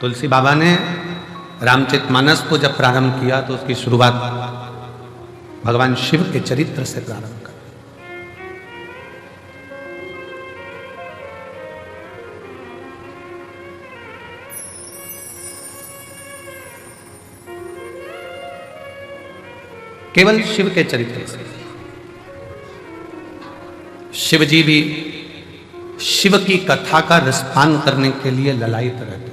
तुलसी बाबा ने रामचरितमानस को जब प्रारंभ किया तो उसकी शुरुआत भगवान शिव के चरित्र से प्रारंभ कर। केवल शिव के चरित्र से। शिव जी भी शिव की कथा का रसपान करने के लिए ललायित रहते हैं।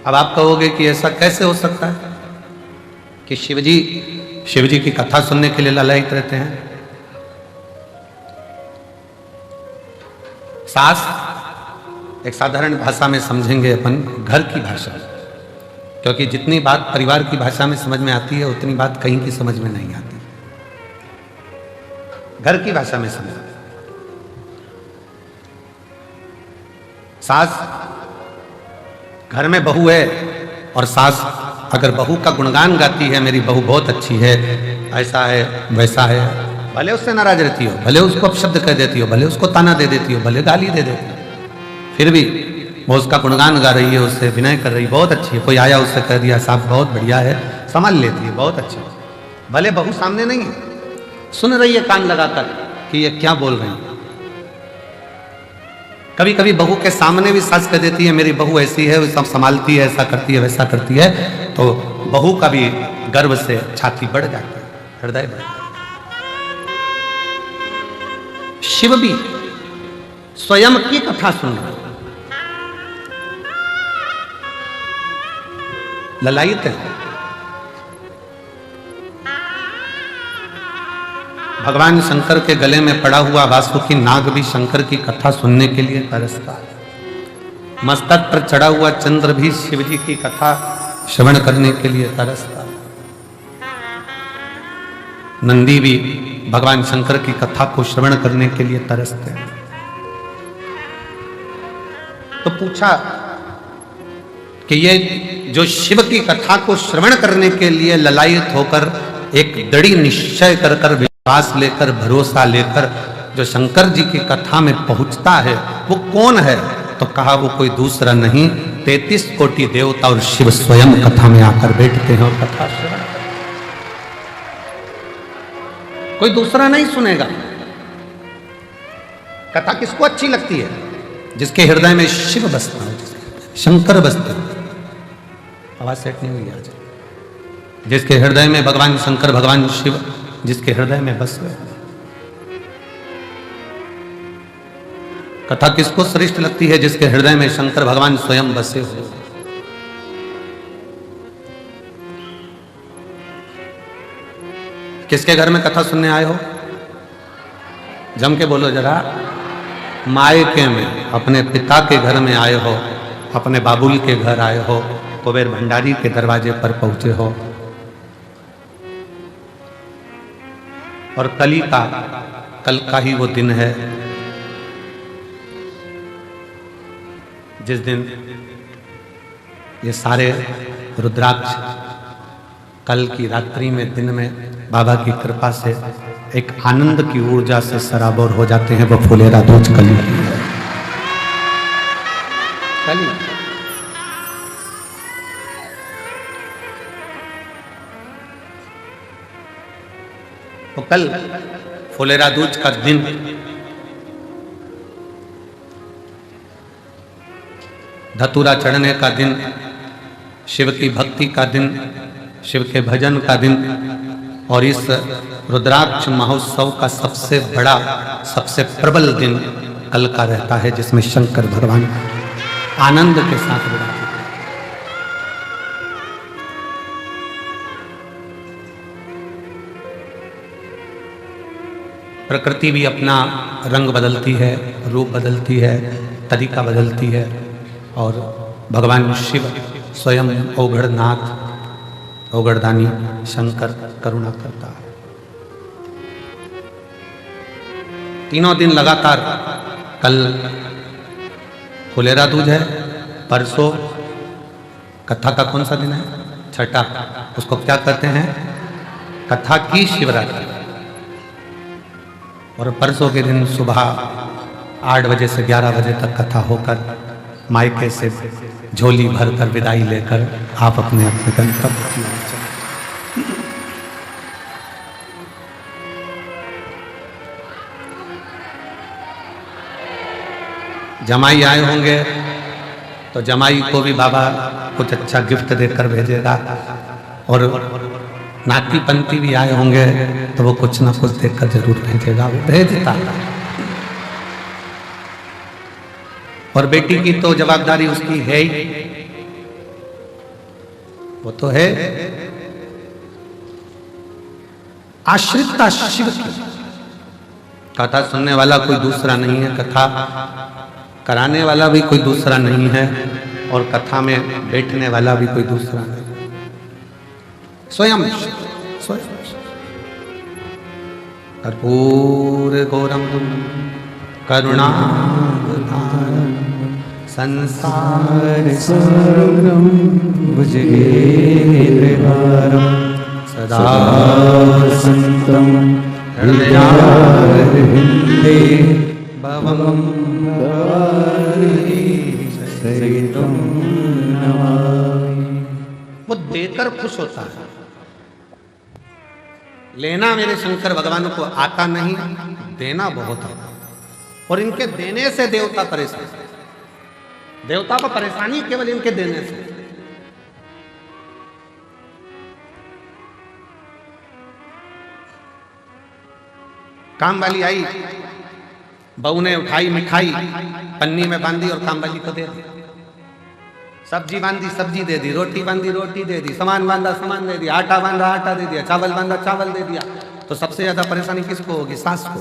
अब आप कहोगे कि ऐसा कैसे हो सकता है कि शिव जी की कथा सुनने के लिए ललायित रहते हैं। सास एक साधारण भाषा में समझेंगे अपन, घर की भाषा, क्योंकि जितनी बात परिवार की भाषा में समझ में आती है उतनी बात कहीं की समझ में नहीं आती। घर की भाषा में समझ। सास घर में बहू है और सास अगर बहू का गुणगान गाती है, मेरी बहू बहुत अच्छी है, ऐसा है वैसा है, भले उससे नाराज रहती हो, भले उसको अपशब्द कह देती हो, भले उसको ताना दे देती हो, भले गाली दे देती हो, फिर भी वो उसका गुणगान गा रही है, उससे विनय कर रही है, बहुत अच्छी है। कोई आया उससे कह दिया साहब बहुत बढ़िया है, संभाल लेती है, बहुत अच्छी है। भले बहू सामने नहीं है, सुन रही है कान लगाकर कि ये क्या बोल रहे हैं। कभी कभी बहू के सामने भी सास कह देती है मेरी बहू ऐसी है, वो सब संभालती है, ऐसा करती है वैसा करती है, तो बहू का भी गर्व से छाती बढ़ जाती है, हृदय बढ़ जाता है। शिव भी स्वयं की कथा सुन रहे, ललायित है। भगवान शंकर के गले में पड़ा हुआ वासुकी नाग भी शंकर की कथा सुनने के लिए तरसता है। मस्तक पर चढ़ा हुआ चंद्र भी शिव जी की कथा श्रवण करने के लिए तरसता है। नंदी भी भगवान शंकर की कथा को श्रवण करने के लिए तरसते हैं। तो पूछा कि ये जो शिव की कथा को श्रवण करने के लिए ललायित होकर एक दृढ़ निश्चय कर विश्वास लेकर भरोसा लेकर जो शंकर जी की कथा में पहुंचता है वो कौन है? तो कहा वो कोई दूसरा नहीं, 33 कोटि देवता और शिव स्वयं कथा में आकर बैठते हैं और कथा श्रवण करते हैं। कोई दूसरा नहीं सुनेगा। कथा किसको अच्छी लगती है? जिसके हृदय में शिव बसता है, शंकर बसते हैं। आवाज सेट नहीं हुई आज। जिसके हृदय में भगवान शंकर भगवान शिव जिसके हृदय में बस गए। कथा किसको श्रेष्ठ लगती है? जिसके हृदय में शंकर भगवान स्वयं बसे हो। किसके घर में कथा सुनने आए हो? जम के बोलो जरा। मायके में अपने पिता के घर में आए हो, अपने बाबुल के घर आए हो, कुबेर भंडारी के दरवाजे पर पहुंचे हो। और कल का ही वो दिन है जिस दिन ये सारे रुद्राक्ष कल की रात्रि में दिन में बाबा की कृपा से एक आनंद की ऊर्जा से सराबोर हो जाते हैं। वो फुलेरा दूज कली है। कली तो कल फुलेरा दूज का दिन धतूरा चढ़ने का दिन, शिव की भक्ति का दिन, शिव के भजन का दिन और इस रुद्राक्ष महोत्सव का सबसे बड़ा सबसे प्रबल दिन कल का रहता है, जिसमें शंकर भगवान आनंद के साथ विराजित हैं। प्रकृति भी अपना रंग बदलती है, रूप बदलती है, तरीका बदलती है और भगवान शिव स्वयं औघड़नाथ औघड़दानी शंकर करुणा करता है। तीनों दिन लगातार, कल फुलेरा दूज है, परसों कथा का कौन सा दिन है? छठा। उसको क्या कहते हैं? कथा की शिवरात्रि। और परसों के दिन सुबह 8 बजे से 11 बजे तक कथा होकर मायके से झोली भरकर विदाई लेकर आप अपने अपने गंतव्य की ओर चलें। जमाई आए होंगे तो जमाई को भी बाबा कुछ अच्छा गिफ्ट देकर भेजेगा, और नाती पंती भी आए होंगे तो वो कुछ ना कुछ देकर जरूर भेजेगा, वो भेजता है। और बेटी की तो जवाबदारी उसकी है ही, वो तो है आश्रिता शिव की। कथा सुनने वाला कोई दूसरा नहीं है, कथा कराने वाला भी कोई दूसरा नहीं है, और कथा में बैठने वाला भी कोई दूसरा नहीं, स्वयं कर्पूर गौरम करुणावतारम संसार सारम भुजगेन्द्रहारम सदा संतम हृदयारविंदे भवम वो देकर खुश होता है। लेना मेरे शंकर भगवान को आता नहीं, देना बहुत आता। और इनके देने से देवता परेशान, देवता को परेशानी केवल इनके देने से। काम वाली आई, बहू ने उठाई मिठाई, पन्नी में बांधी और काम वाली को दे दी। सब्जी बांधी सब्जी दे दी, रोटी बांधी रोटी दे दी, सामान बांधा सामान दे दिया, आटा बांधा आटा दे दिया, चावल बांधा चावल दे दिया। तो सबसे ज्यादा परेशानी किसको होगी? सास को।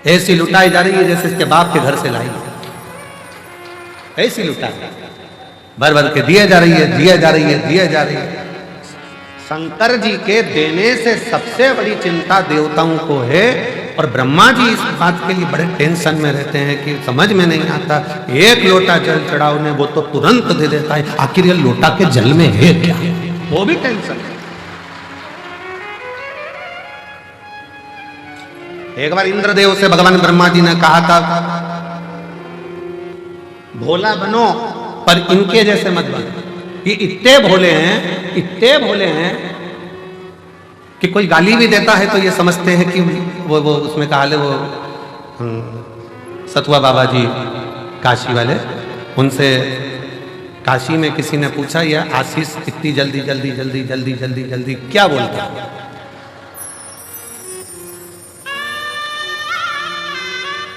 ऐसी लुटाई जा रही है जैसे इसके बाप के घर से लाई, ऐसी लुटाई भर भर के दिए जा रही है, दिए जा रही है, दिए जा रही है। शंकर जी के देने से सबसे बड़ी चिंता देवताओं को है, और ब्रह्मा जी इस बात के लिए बड़े टेंशन में रहते हैं कि समझ में नहीं आता। एक लोटा जल चढ़ाओ ने वो तो तुरंत दे देता है, आखिर ये लोटा के जल में है क्या, वो भी टेंशन है। एक बार इंद्रदेव से भगवान ब्रह्मा जी ने कहा था, भोला बनो पर इनके जैसे मत बनो। ये इतने भोले हैं, इतने भोले हैं कि कोई गाली भी देता है तो ये समझते हैं कि वो उसमें कहा ले, वो सतुआ बाबा जी काशी वाले, उनसे काशी में किसी ने पूछा, यह आशीष इतनी जल्दी जल्दी जल्दी जल्दी जल्दी जल्दी क्या बोलता है?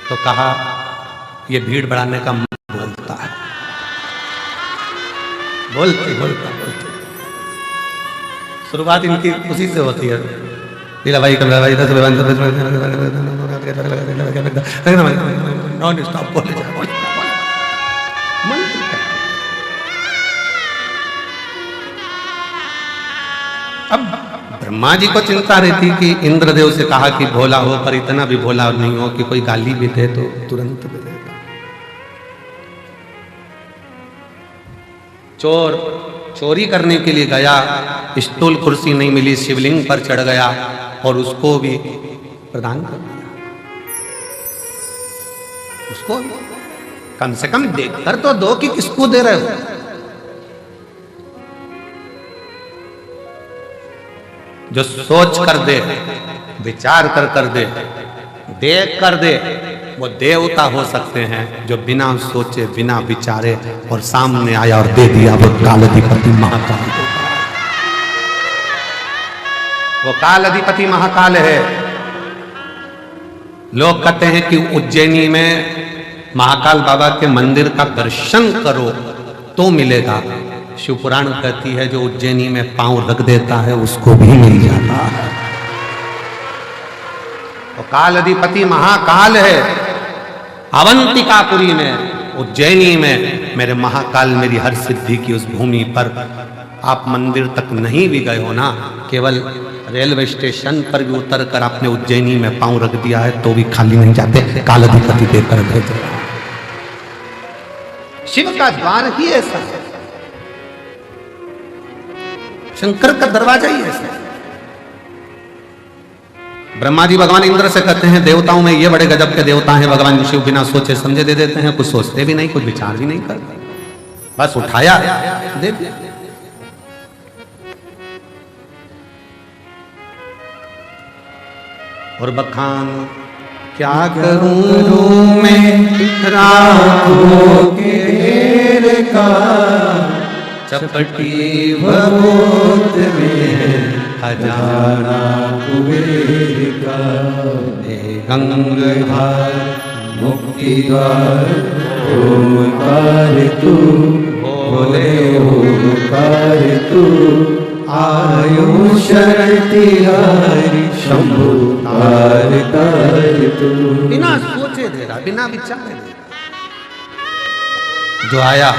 तो कहा, ये भीड़ बढ़ाने का बोलता है, बोलते बोलता बोलते। शुरुआत इनकी उसी से होती है, लीला भाई कमला भाई नॉन स्टॉप बोले जा। अब ब्रह्मा जी को चिंता रहती कि इंद्रदेव से कहा कि भोला हो, पर इतना भी भोला नहीं हो कि कोई गाली भी दे तो तुरंत दे देगा। चोर चोरी करने के लिए गया, स्टूल कुर्सी नहीं मिली, शिवलिंग पर चढ़ गया और उसको भी प्रदान कर दिया। उसको कम से कम देखकर तो दो कि किसको दे रहे हो। जो सोच कर दे, विचार कर दे, देख कर दे, वो देवता हो सकते हैं। जो बिना सोचे बिना विचारे और सामने आया और दे दिया, वो कालाधिपति महाकाल। वो कालाधिपति महाकाल है। लोग कहते हैं कि उज्जैनी में महाकाल बाबा के मंदिर का दर्शन करो तो मिलेगा। शिवपुराण कहती है जो उज्जैनी में पांव रख देता है उसको भी मिल जाता है। वो कालाधिपति महाकाल है। अवंतिकापुरी में, उज्जैनी में मेरे महाकाल मेरी हर सिद्धि की उस भूमि पर आप मंदिर तक नहीं भी गए हो ना, केवल रेलवे स्टेशन पर भी उतर कर आपने उज्जैनी में पांव रख दिया है तो भी खाली नहीं जाते, कालाधिपति देकर भेजे। शिव का द्वार ही ऐसा है, शंकर का दरवाजा ही ऐसा। ब्रह्मा जी भगवान इंद्र से कहते हैं देवताओं में ये बड़े गजब के देवता हैं, भगवान शिव बिना सोचे समझे दे देते हैं, कुछ सोचते भी नहीं, कुछ विचार भी नहीं करते, बस उठाया दे दिया। और बखान क्या करूं मैं राहों के ढेर का, चपटी भगोत में खजाना कुबेर का, गंगाधार मुक्ति द्वार ओंकार तू, बोले ओंकार तू, आयु शरण तिहारी शंभु तार तार तू। बिना सोचे दे रहा, बिना विचारे दे रहा, जो आया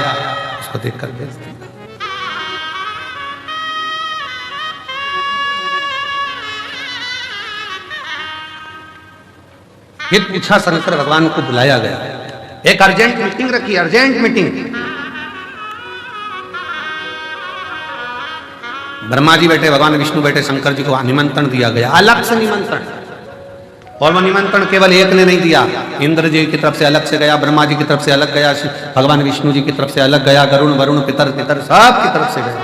उसको देख कर बेच दिया। फिर पूछा, शंकर भगवान को बुलाया गया, एक अर्जेंट मीटिंग रखी, अर्जेंट मीटिंग। ब्रह्मा जी बैठे, भगवान विष्णु बैठे, शंकर जी को निमंत्रण दिया गया, अलग से निमंत्रण। और वो निमंत्रण केवल एक ने नहीं दिया, इंद्र जी की तरफ से अलग से गया, ब्रह्मा जी की तरफ से अलग गया, भगवान विष्णु जी की तरफ से अलग गया, गरुण वरुण पितर पितर सब की तरफ से गया।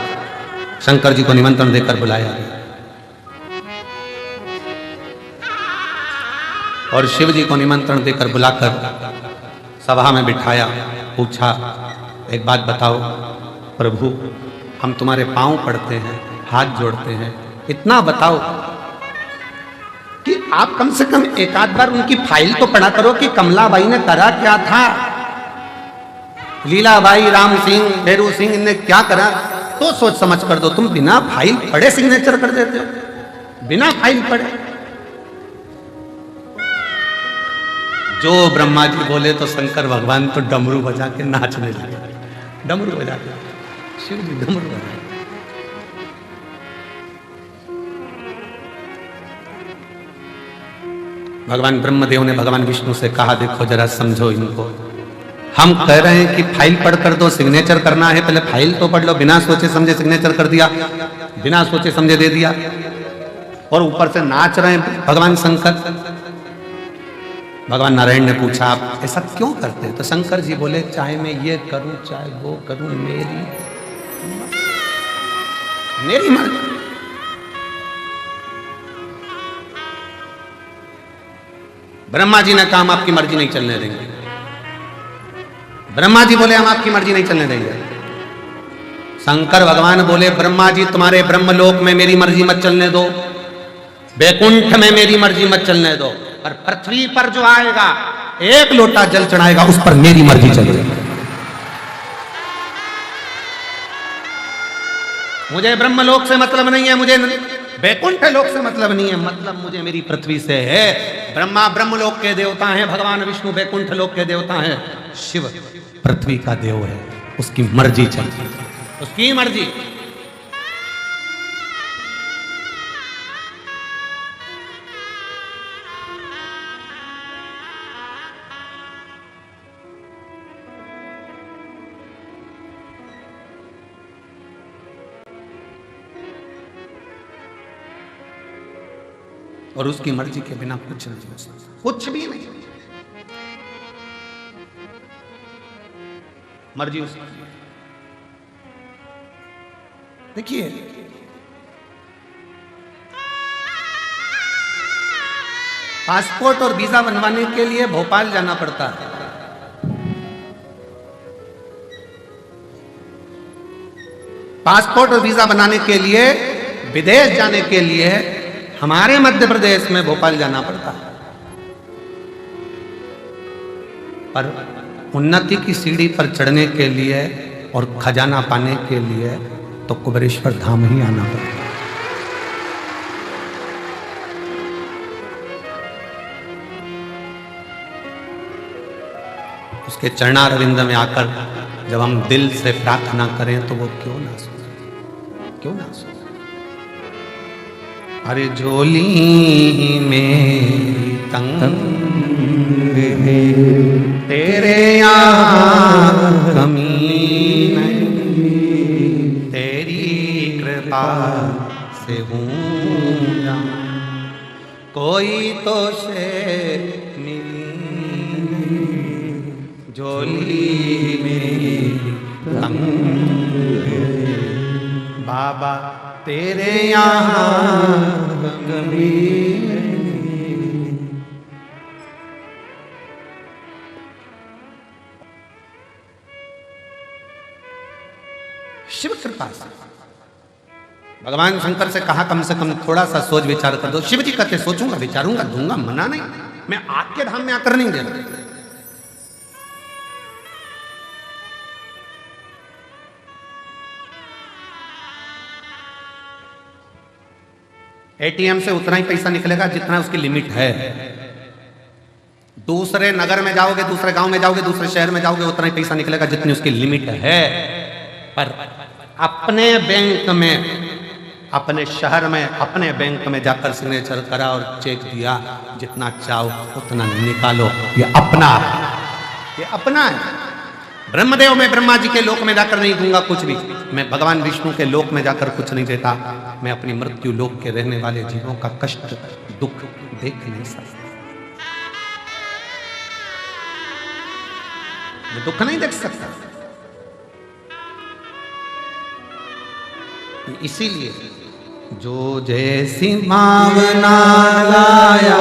शंकर जी को निमंत्रण देकर बुलाया गया। और शिव जी को निमंत्रण देकर बुलाकर सभा में बिठाया, पूछा एक बात बताओ प्रभु, हम तुम्हारे पांव पड़ते हैं, हाथ जोड़ते हैं, इतना बताओ कि आप कम से कम एक आध बार उनकी फाइल तो पढ़ा करो कि कमलाबाई ने करा क्या था, लीलाबाई, राम सिंह, भैरू सिंह ने क्या करा, तो सोच समझ कर दो। तुम बिना फाइल पढ़े सिग्नेचर कर देते हो, बिना फाइल पढ़े। जो ब्रह्मा जी बोले तो शंकर भगवान तो डमरू बजा के नाचने लगे, डमरू बजा के, शिव जी डमरू बजा। भगवान ब्रह्मदेव ने भगवान विष्णु से कहा, देखो जरा समझो इनको, हम कह रहे हैं कि फाइल पढ़ कर दो, सिग्नेचर करना है, पहले फाइल तो पढ़ लो। बिना सोचे समझे सिग्नेचर कर दिया, बिना सोचे समझे दे दिया, और ऊपर से नाच रहे हैं भगवान शंकर। भगवान नारायण ने पूछा, आप ऐसा क्यों करते हैं? तो शंकर जी बोले, चाहे मैं ये करूं चाहे वो करूं, मेरी मर्जी। ब्रह्मा जी ने कहा, हम आपकी मर्जी नहीं चलने देंगे। ब्रह्मा जी बोले, हम आपकी मर्जी नहीं चलने देंगे। शंकर भगवान बोले, ब्रह्मा जी तुम्हारे ब्रह्मलोक में मेरी मर्जी मत चलने दो, वैकुंठ में मेरी मर्जी मत चलने दो, पर पृथ्वी पर जो आएगा, एक लोटा जल चढ़ाएगा, उस पर मेरी मर्जी चलेगी। मुझे ब्रह्मलोक से मतलब नहीं है, मुझे वैकुंठ लोक से मतलब नहीं है, मतलब मुझे मेरी पृथ्वी से है। ब्रह्मा ब्रह्मलोक के देवता हैं, भगवान विष्णु वैकुंठ लोक के देवता हैं, शिव पृथ्वी का देव है, उसकी मर्जी चलती, उसकी मर्जी। और उसकी मर्जी के बिना कुछ नहीं हो सकता, कुछ भी नहीं। मर्जी उसकी। देखिए, पासपोर्ट और वीजा बनवाने के लिए भोपाल जाना पड़ता है। पासपोर्ट और वीजा बनाने के लिए, विदेश जाने के लिए हमारे मध्य प्रदेश में भोपाल जाना पड़ता है। पर उन्नति की सीढ़ी पर चढ़ने के लिए और खजाना पाने के लिए तो कुबेरेश्वर धाम ही आना पड़ता है। उसके चरणारविंद में आकर जब हम दिल से प्रार्थना करें तो वो क्यों ना सुने, क्यों ना सुने। अरे झोली में तंग है, तेरे यहाँ कमी नहीं, तेरी कृपा से हूँ कोई तो शे मिली झोली में बाबा तेरे यहाँ कभी। शिव कृपा से भगवान शंकर से कहा कम से कम थोड़ा सा सोच विचार कर दो। शिव जी कहते सोचूंगा विचारूंगा दूंगा, मना नहीं, मैं आपके धाम में आकर नहीं देना। एटीएम से उतना ही पैसा निकलेगा जितना उसकी लिमिट है। दूसरे नगर में जाओगे, दूसरे गांव में जाओगे, दूसरे शहर में जाओगे, उतना ही पैसा निकलेगा जितनी उसकी लिमिट है। पर अपने बैंक में, अपने शहर में, अपने बैंक में जाकर सिग्नेचर करा और चेक दिया, जितना चाहो उतना निकालो। ये अपना है। ब्रह्मदेव में ब्रह्मा जी के लोक में जाकर नहीं दूंगा कुछ भी, मैं भगवान विष्णु के लोक में जाकर कुछ नहीं देता। मैं अपनी मृत्यु लोक के रहने वाले जीवों का कष्ट दुख देख नहीं सकता, मैं दुख नहीं देख सकता। इसीलिए जो जैसी भावना लाया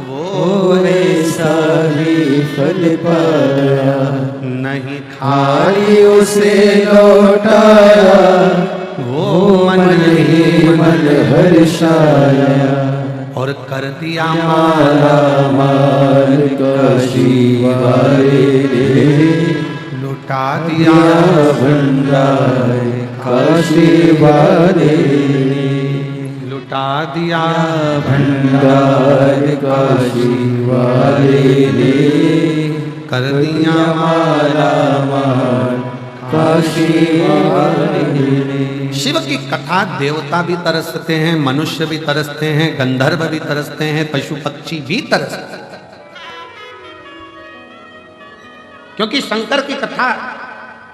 वो वैसा ही फल पाया, नहीं खाली उसे लौटाया, वो मन ही मन हर्षाया। और कर दिया माला माल काशी वाले ने, लुटा दिया भंडार काशी वाले ने, लुटा दिया भंडार काशी वाले ने, कर दिया माला माल काशी वाले ने। शिव की कथा देवता भी तरसते हैं, मनुष्य भी तरसते हैं, गंधर्व भी तरसते हैं, पशु पक्षी भी तरसते हैं। क्योंकि शंकर की कथा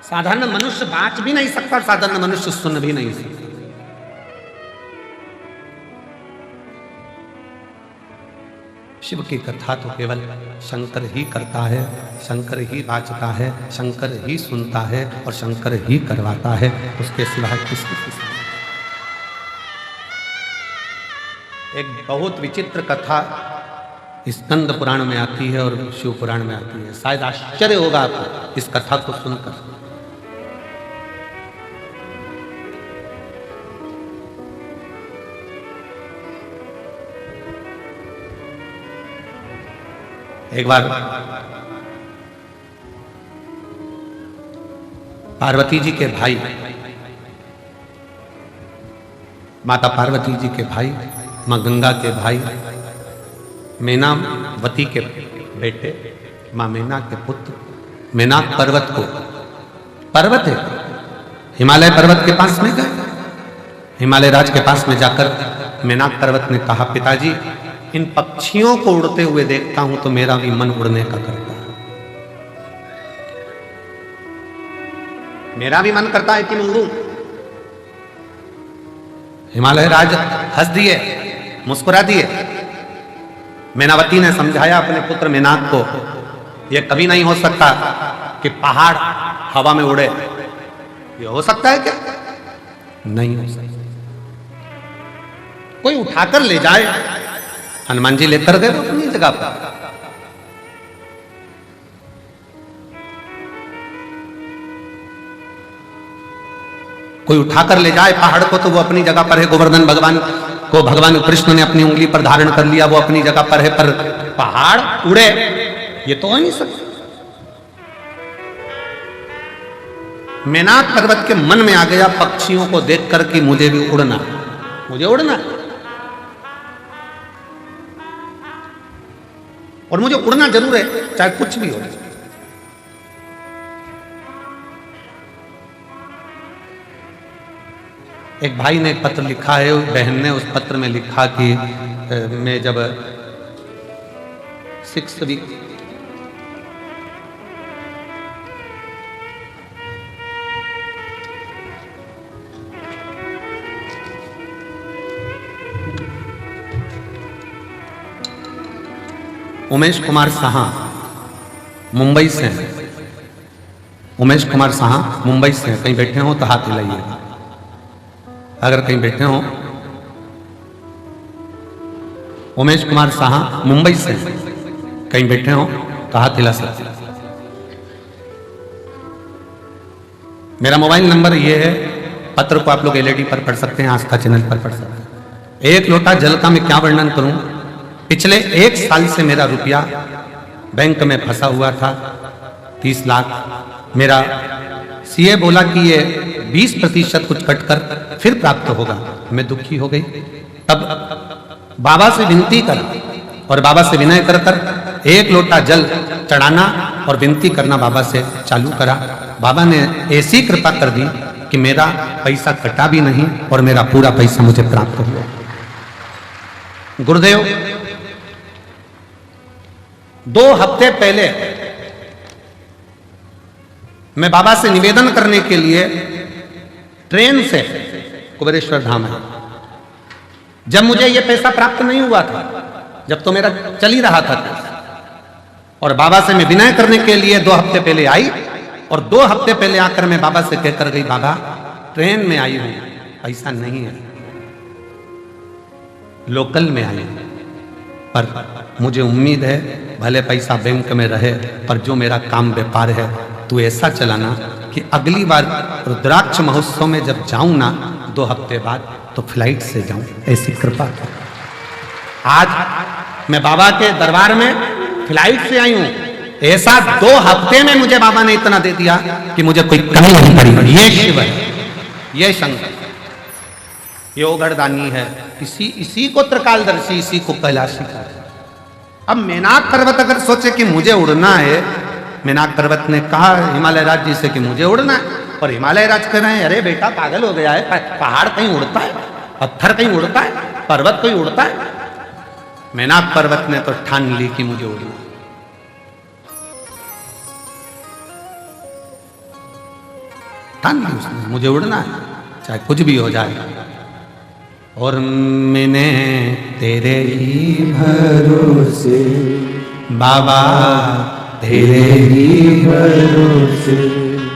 साधारण मनुष्य बाँच भी नहीं सकता, साधारण मनुष्य सुन भी नहीं सकता। शिव की कथा तो केवल शंकर ही करता है, शंकर ही बाँचता है, शंकर ही सुनता है और शंकर ही करवाता है, उसके सिवा किसकी। एक बहुत विचित्र कथा स्कंद पुराण में आती है और शिव पुराण में आती है। शायद आश्चर्य होगा आपको इस कथा को सुनकर। एक बार पार्वती जी के भाई, माता पार्वती जी के भाई, मां गंगा के भाई, मेनावती के बेटे, मां मेना के पुत्र मेनाक पर्वत को, पर्वत है हिमालय पर्वत के पास में गए। हिमालय राज के पास में जाकर मेनाक पर्वत ने कहा, पिताजी इन पक्षियों को उड़ते हुए देखता हूं तो मेरा भी मन उड़ने का करता है, मेरा भी मन करता है कि मैं उड़ूं। हिमालय राज हंस दिए, मुस्कुरा दिए। मेनावती ने समझाया अपने पुत्र मेनाक को, यह कभी नहीं हो सकता कि पहाड़ हवा में उड़े। यह हो सकता है क्या? नहीं हो सकता। कोई उठाकर ले जाए। हनुमान जी लेकर गए अपनी जगह पर। कोई उठाकर ले जाए पहाड़ को तो वो अपनी जगह पर है। गोवर्धन भगवान को भगवान कृष्ण ने अपनी उंगली पर धारण कर लिया, वो अपनी जगह पर है, पर पहाड़ उड़े ये तो हो नहीं सकता। मेनाक पर्वत के मन में आ गया पक्षियों को देखकर कि मुझे भी उड़ना, मुझे उड़ना और मुझे उड़ना जरूर है, चाहे कुछ भी हो। एक भाई ने एक पत्र लिखा है, बहन ने उस पत्र में लिखा कि मैं जब 6 वीक उमेश कुमार साहा मुंबई से हैं। उमेश कुमार साहा मुंबई से हैं। कहीं बैठे हो तो हाथ हिलाइएगा, अगर कहीं बैठे हो। उमेश कुमार साहा मुंबई से हैं। कहीं बैठे हो तो हाथ हिला सकते हैं। मेरा मोबाइल नंबर ये है। पत्र को आप लोग एलईडी पर पढ़ सकते हैं, आस्था चैनल पर पढ़ सकते हैं। एक लोटा जल का मैं क्या वर्णन करूं। पिछले 1 साल से मेरा रुपया बैंक में फंसा हुआ था, 30 लाख। मेरा सीए बोला कि ये 20% कुछ कटकर फिर प्राप्त होगा। मैं दुखी हो गई। तब बाबा से विनती करा और बाबा से विनय कर कर 1 लोटा जल चढ़ाना और विनती करना बाबा से चालू करा। बाबा ने ऐसी कृपा कर दी कि मेरा पैसा कटा भी नहीं और मेरा पूरा पैसा मुझे प्राप्त हुआ। गुरुदेव 2 हफ्ते पहले मैं बाबा से निवेदन करने के लिए ट्रेन से कुबेरेश्वर धाम है। जब मुझे यह पैसा प्राप्त नहीं हुआ था, जब तो मेरा चल ही रहा था, और बाबा से मैं विनय करने के लिए 2 हफ्ते पहले आई और 2 हफ्ते पहले आकर मैं बाबा से कहकर गई, बाबा ट्रेन में आई हूं, पैसा नहीं है, लोकल में आई हूं, पर मुझे उम्मीद है भले पैसा बैंक में रहे पर जो मेरा काम व्यापार है तू ऐसा चलाना कि अगली बार रुद्राक्ष महोत्सव में जब जाऊं ना 2 हफ्ते बाद तो फ्लाइट से जाऊं, ऐसी कृपा कर। आज मैं बाबा के दरबार में फ्लाइट से आई हूं। ऐसा 2 हफ्ते में मुझे बाबा ने इतना दे दिया कि मुझे कोई कमी नहीं पड़ी। ये शिव है, ये शंकर, ये ओगढ़दानी है, इसी को त्रिकालदर्शी, इसी को कैलाशी का। अब मेनाक पर्वत अगर सोचे कि मुझे उड़ना है, मेनाक पर्वत ने कहा हिमालय राज जी से कि मुझे उड़ना है, और हिमालय राज कह रहे हैं अरे बेटा पागल हो गया है, पहाड़ कहीं उड़ता है, पत्थर कहीं उड़ता है, पर्वत कहीं उड़ता है। मेनाक पर्वत ने तो ठान ली कि मुझे उड़ना है। ठान ली उसने, मुझे उड़ना है चाहे कुछ भी हो जाए। और मैंने तेरे ही भरोसे बाबा, तेरे ही भरोसे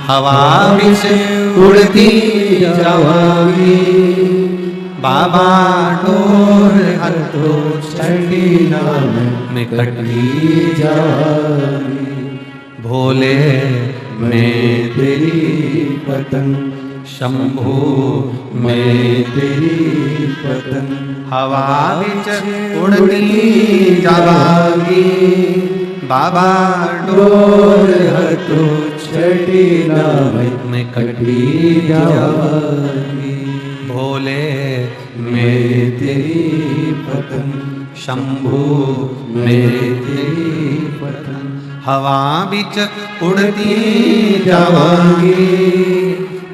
हवा विच उड़ती जावांगी। बाबा डोर हर तो चढ़ी नाम में कटली जावांगी। भोले मैं तेरी पतंग, शंभू मैं तेरी पतंग, हवा विच उड़ती जावांगी। बाबा डोर हर तो चढ़ी नाम में कटली जावांगी। भोले मैं तेरी पतंग, शंभू मैं तेरी पतंग, हवा बिच उड़ती जावांगी।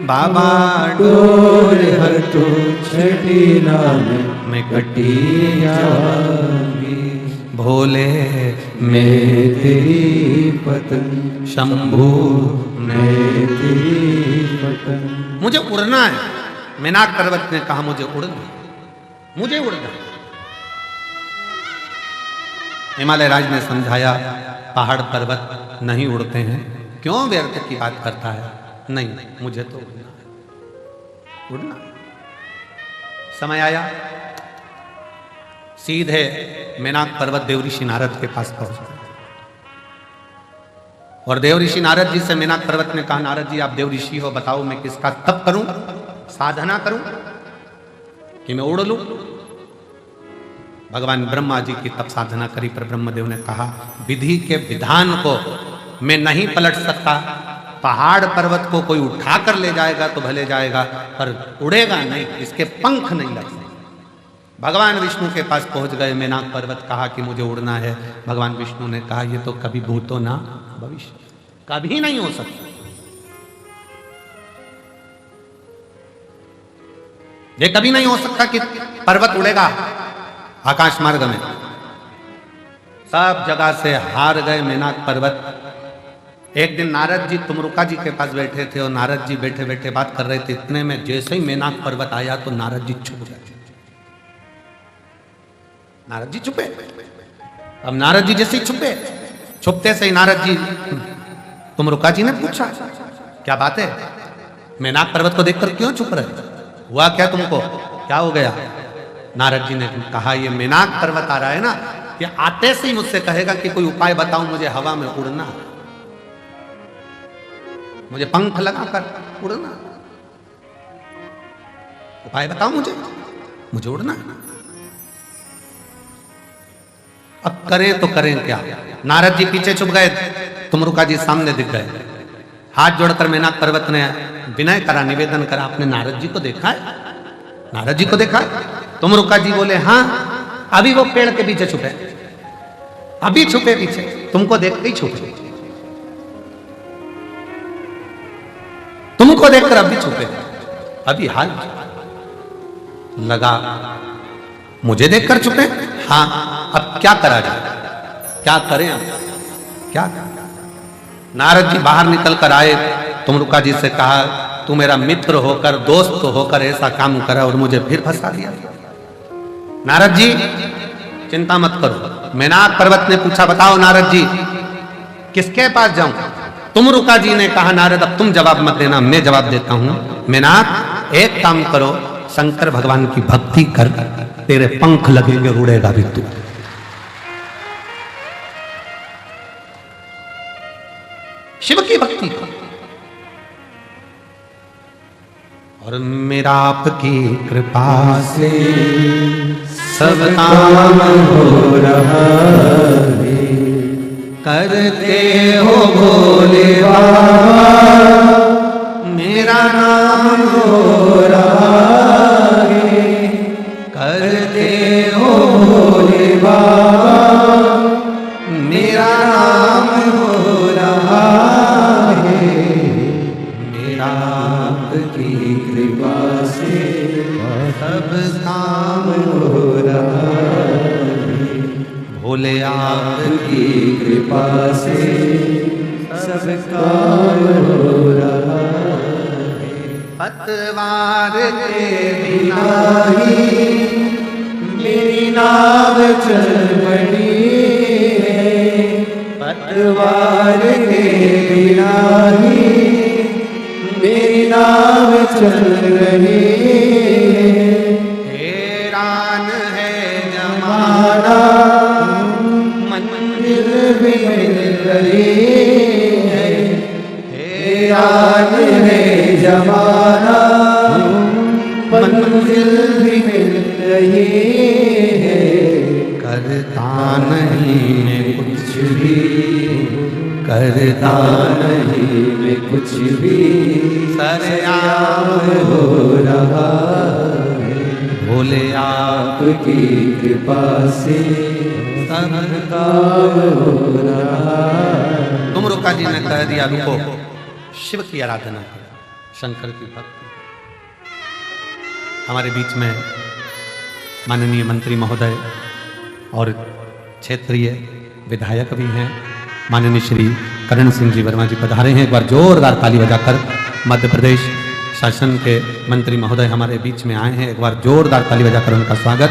बाबा डोर हर तो छठी नाम में कटी जावांगी। भोले मैं तेरी पतंग, शंभू मैं तेरी पतंग। मुझे उड़ना है। मेनाक पर्वत ने कहा मुझे उड़ना है, मुझे उड़ना है। हिमालय राज ने समझाया पहाड़ पर्वत नहीं उड़ते हैं, क्यों व्यर्थ की बात करता है। नहीं, मुझे तो उड़ना है, उड़ना है। समय आया, सीधे मेनाक पर्वत देव ऋषि नारद के पास पहुंचा। और देव ऋषि नारद जी से मेनाक पर्वत ने कहा, नारद जी आप देव ऋषि हो, बताओ मैं किसका तप करूं, साधना करूं कि मैं उड़ लूं। भगवान ब्रह्मा जी की तप साधना करी, पर ब्रह्मदेव ने कहा विधि के विधान को मैं नहीं पलट सकता। पहाड़ पर्वत को कोई उठा कर ले जाएगा तो भले जाएगा, पर उड़ेगा नहीं, इसके पंख नहीं लग सकते। भगवान विष्णु के पास पहुंच गए। मेनाक पर्वत कहा कि मुझे उड़ना है। भगवान विष्णु ने कहा ये तो कभी भूतो ना भविष्य, कभी नहीं हो सकता। ये कभी नहीं हो सकता कि पर्वत उड़ेगा आकाश मार्ग में। सब जगह से हार गए मेनाक पर्वत। एक दिन नारद जी तुमरुका जी के पास बैठे थे और नारद जी बैठे बैठे बात कर रहे थे। इतने में जैसे ही मेनाक पर्वत आया तो नारद जी छुप गए। नारद जी चुपे अब नारद जी जैसे ही छुपे, छुपते से ही नारद जी, तुमरुका जी ने पूछा क्या बात है, मेनाक पर्वत को देखकर क्यों छुप रहे, हुआ क्या तुमको, क्या हो गया। नारद जी ने कहा ये मेनाक पर्वत आ रहा है ना, ये आते से ही मुझसे कहेगा कि कोई उपाय बताओ मुझे हवा में उड़ना, मुझे पंख लगाकर उड़ना, उपाय बताओ मुझे उड़ना। अब करें तो करें क्या। नारद जी पीछे छुप गए, तुमरुका जी सामने दिख गए। हाथ जोड़कर मेनाक पर्वत ने विनय करा, निवेदन करा, आपने नारद जी को देखा है, नारद जी को देखा है। तुमरुका जी बोले हाँ, अभी वो पेड़ के पीछे छुपे, अभी छुपे पीछे, तुमको देखते ही छुपे, तुमको देखकर अभी छुपे, अभी हाल लगा, मुझे देखकर छुपे। हाँ, अब क्या करा जाए, क्या करें अब, क्या। नारद जी बाहर निकल कर आए, तुमरुका जी से कहा तू मेरा मित्र होकर, दोस्त होकर ऐसा काम करा और मुझे फिर फंसा दिया। नारद जी चिंता मत करो। मेनाक पर्वत ने पूछा बताओ नारद जी किसके पास जाऊं। तुमरुका जी ने कहा नारद अब तुम जवाब मत देना, मैं जवाब देता हूं। मेनाक एक काम करो, शंकर भगवान की भक्ति कर, तेरे पंख लगेंगे, उड़ेगा भी तू। शिव की भक्ति कर और मेरा आपकी कृपा से सब काम हो रहा है, करते हो भोले बाबा मेरा नाम हो रहा है, करते हो भोले बाबा मेरा नाम हो रहा है, मेरा आपकी कृपा से सब काम हो रहा है, भोले आपकी कृपा से सब काम हो रहा है। पतवार के बिना ही मेरी नाव चल पड़ी है, पतवार के बिना ही मेरी नाव चल रही है, हैरान है जमाना मंजिल भी मिल रही है, हैरान है जमाना मंजिल भी मिल रही है, करता नहीं मैं कुछ भी, करता नहीं मैं कुछ भी, सरेआम हो रहा है, भोले आपकी कृपा से सब काम हो रहा है। तुमरुका जी ने कह दिया रुको, शिव की आराधना करो, शंकर की भक्ति। हमारे बीच में माननीय मंत्री महोदय और क्षेत्रीय विधायक भी हैं, माननीय श्री करण सिंह जी वर्मा जी पधारे हैं। एक बार जोरदार ताली बजाकर मध्य प्रदेश शासन के मंत्री महोदय हमारे बीच में आए हैं, एक बार जोरदार ताली बजाकर उनका स्वागत।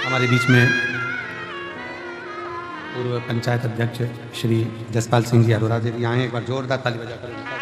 हमारे बीच में पूर्व पंचायत अध्यक्ष श्री जसपाल सिंह जी अरोरा जी आए हैं, एक बार जोरदार ताली बजाकर उनका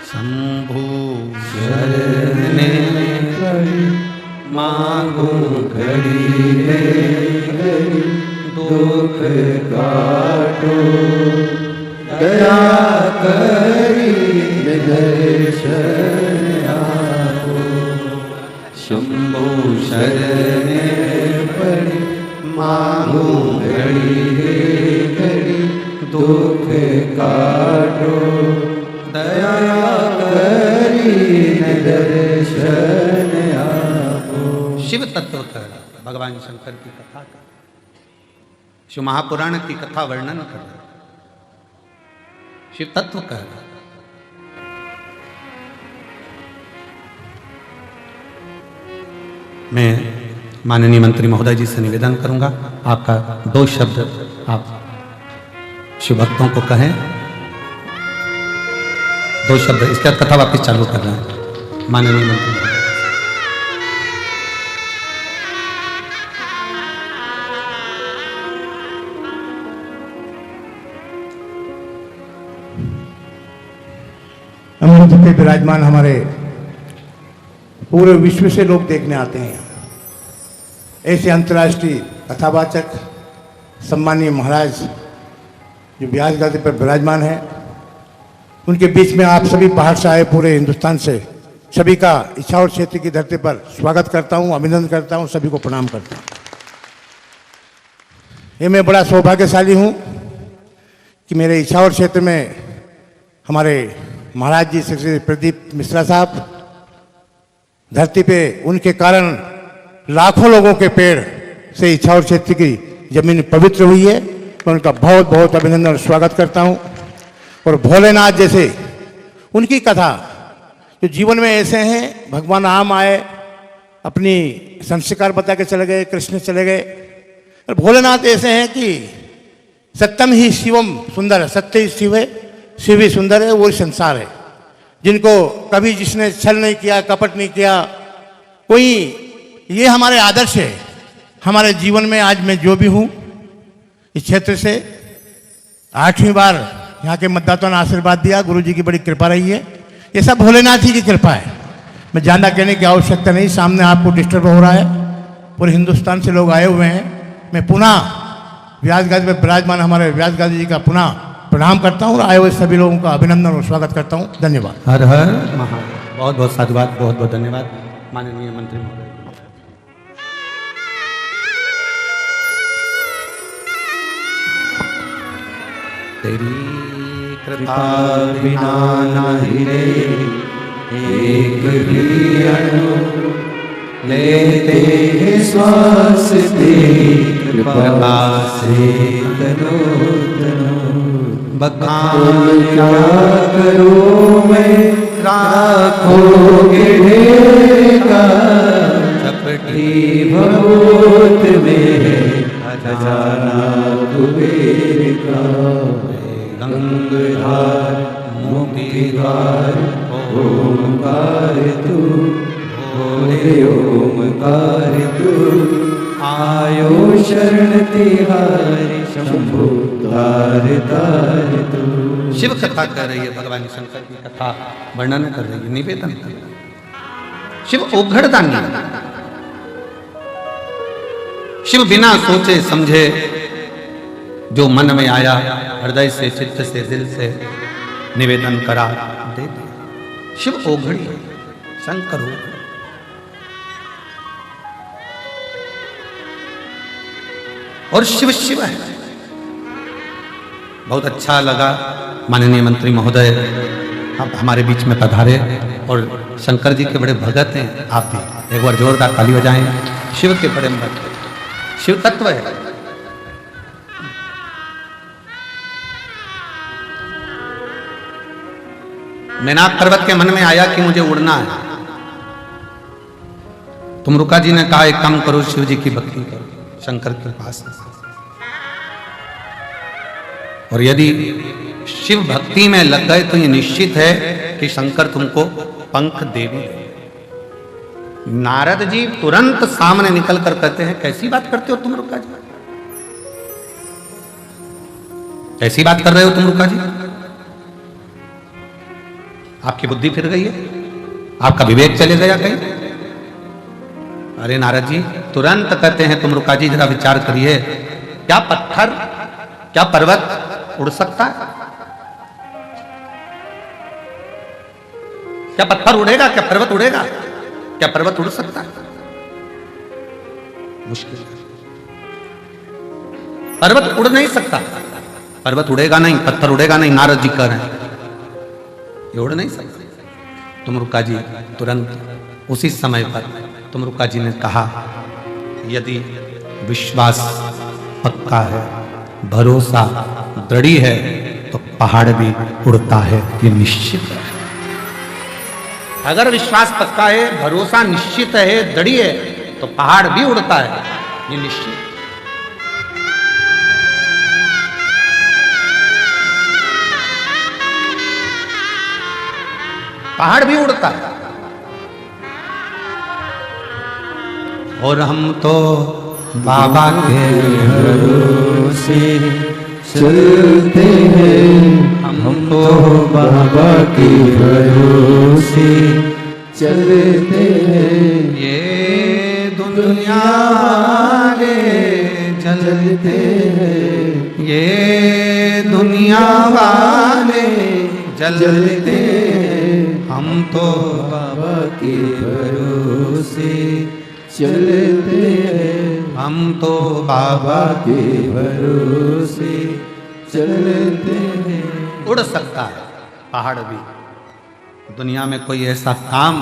शंभो घड़ी मांगो घड़ी रे घड़ी दुख काटो दया करी दर्शन आपो शंभो शरण पड़ी मांगो घड़ी रे घड़ी दुख काटो दया करी दर्शन आपो। शिव तत्व कर भगवान शंकर की कथा कर, शिव महापुराण की कथा वर्णन कर, शिव तत्व कर। मैं माननीय मंत्री महोदय जी से निवेदन करूंगा, आपका 2 शब्द आप शिव भक्तों को कहें, 2 शब्द, इसके बाद कथा वापस चालू कर रहे हैं। माननीय मंत्री महोदय। मंच पे विराजमान हमारे पूरे विश्व से लोग देखने आते हैं। ऐसे अंतर्राष्ट्रीय कथावाचक सम्मानीय महाराज जो व्यास गादी पर विराजमान है, उनके बीच में आप सभी बाहर से आए पूरे हिंदुस्तान से सभी का इछावर क्षेत्र की धरती पर स्वागत करता हूं, अभिनंदन करता हूं, सभी को प्रणाम करता हूं। ये मैं बड़ा सौभाग्यशाली हूं कि मेरे इछावर क्षेत्र में हमारे महाराज जी श्री प्रदीप मिश्रा साहब, धरती पे उनके कारण लाखों लोगों के पेड़ से इछावर क्षेत्र की जमीन पवित्र हुई है। मैं उनका बहुत बहुत अभिनंदन और स्वागत करता हूं। और भोलेनाथ जैसे उनकी कथा जो जीवन में ऐसे हैं, भगवान राम आए अपनी संस्कार बता के चले गए, कृष्ण चले गए, और भोलेनाथ ऐसे हैं कि सत्यम ही शिवम सुंदर है, सत्य ही शिव है, शिव ही सुंदर है, वो संसार है। जिनको कभी जिसने छल नहीं किया, कपट नहीं किया कोई, ये हमारे आदर्श है। हमारे जीवन में आज मैं जो भी हूँ, इस क्षेत्र से 8वीं बार यहाँ के मतदाताओं ने आशीर्वाद दिया, गुरु जी की बड़ी कृपा रही है। ये सब भोलेनाथ जी की कृपा है। मैं ज़्यादा कहने की आवश्यकता नहीं, सामने आपको डिस्टर्ब हो रहा है, पूरे हिंदुस्तान से लोग आए हुए हैं। मैं पुनः व्यास गादी पर विराजमान हमारे व्यास गादी जी का पुनः प्रणाम करता हूँ और आए हुए सभी लोगों का अभिनंदन और स्वागत करता हूँ। धन्यवाद। हर हर महादेव। बहुत बहुत साधुवाद, बहुत बहुत धन्यवाद माननीय मंत्री महोदय। तेरी कृपा बिना नहीं रे एक भी अणु लेते हैं श्वास तेरी कृपा से तनो तनो। बखान क्या करूं मैं राखोगे ढेगा चपटी भभूत में है खजाना कुबेर का। गंगाधार मुक्तिधार ओमकार तू भोले ओमकार तू आयो शरण तिहारी शंभु तार तार तू। शिव कथा कर रही है, भगवान शंकर की कथा वर्णन कर रही है, निवेदन कर रही है। शिव ओघड़दानी, शिव बिना सोचे समझे जो मन में आया हृदय से, चित्त से, दिल से निवेदन करा दे दिया। शिव ओघड़ी, शंकर हो। और शिव शिव है। बहुत अच्छा लगा माननीय मंत्री महोदय आप हमारे बीच में पधारे, और शंकर जी के बड़े भगत हैं आप भी। एक बार जोरदार ताली बजाएं। शिव के बड़े भक्त, शिव तत्व है। मैनाक पर्वत के मन में आया कि मुझे उड़ना है। तुमरुका जी ने कहा एक काम करो, शिव जी की भक्ति करो शंकर के पास। और यदि शिव भक्ति में लग गए तो ये निश्चित है कि शंकर तुमको पंख देवी। नारद जी तुरंत सामने निकल कर कहते हैं कैसी बात करते हो तुम रुका जी, कैसी बात कर रहे हो तुम रुका जी, आपकी बुद्धि फिर गई है, आपका विवेक चले गया कहीं। अरे नारद जी, तुरंत कहते हैं तुम रुका जी, जरा विचार करिए, क्या पत्थर, क्या पर्वत उड़ सकता है? क्या पत्थर उड़ेगा? क्या पर्वत उड़ेगा? क्या पर्वत उड़ सकता है? मुश्किल है। पर्वत उड़ नहीं सकता, पर्वत उड़ेगा नहीं, पत्थर उड़ेगा नहीं, नारद जी कह रहे हैं, ये उड़ नहीं सकता। तुम रुका जी तुरंत उसी समय पर तुम रुका जी ने कहा, यदि विश्वास पक्का है, भरोसा दृढ़ है, तो पहाड़ भी उड़ता है, ये निश्चित है। अगर विश्वास पक्का है, भरोसा निश्चित है, दृढ़ है, तो पहाड़ भी उड़ता है, ये निश्चित। पहाड़ भी उड़ता है। और हम तो बाबा के भरोसे चलते हैं, हम तो बाबा के भरोसे चलते हैं। ये दुनिया वाले जलते हैं, ये दुनिया वाले जलते हैं, हम तो बाबा के भरोसे चलते हैं, हम तो बाबा के भरोसे चलते हैं। उड़ सकता है पहाड़ भी। दुनिया में कोई ऐसा काम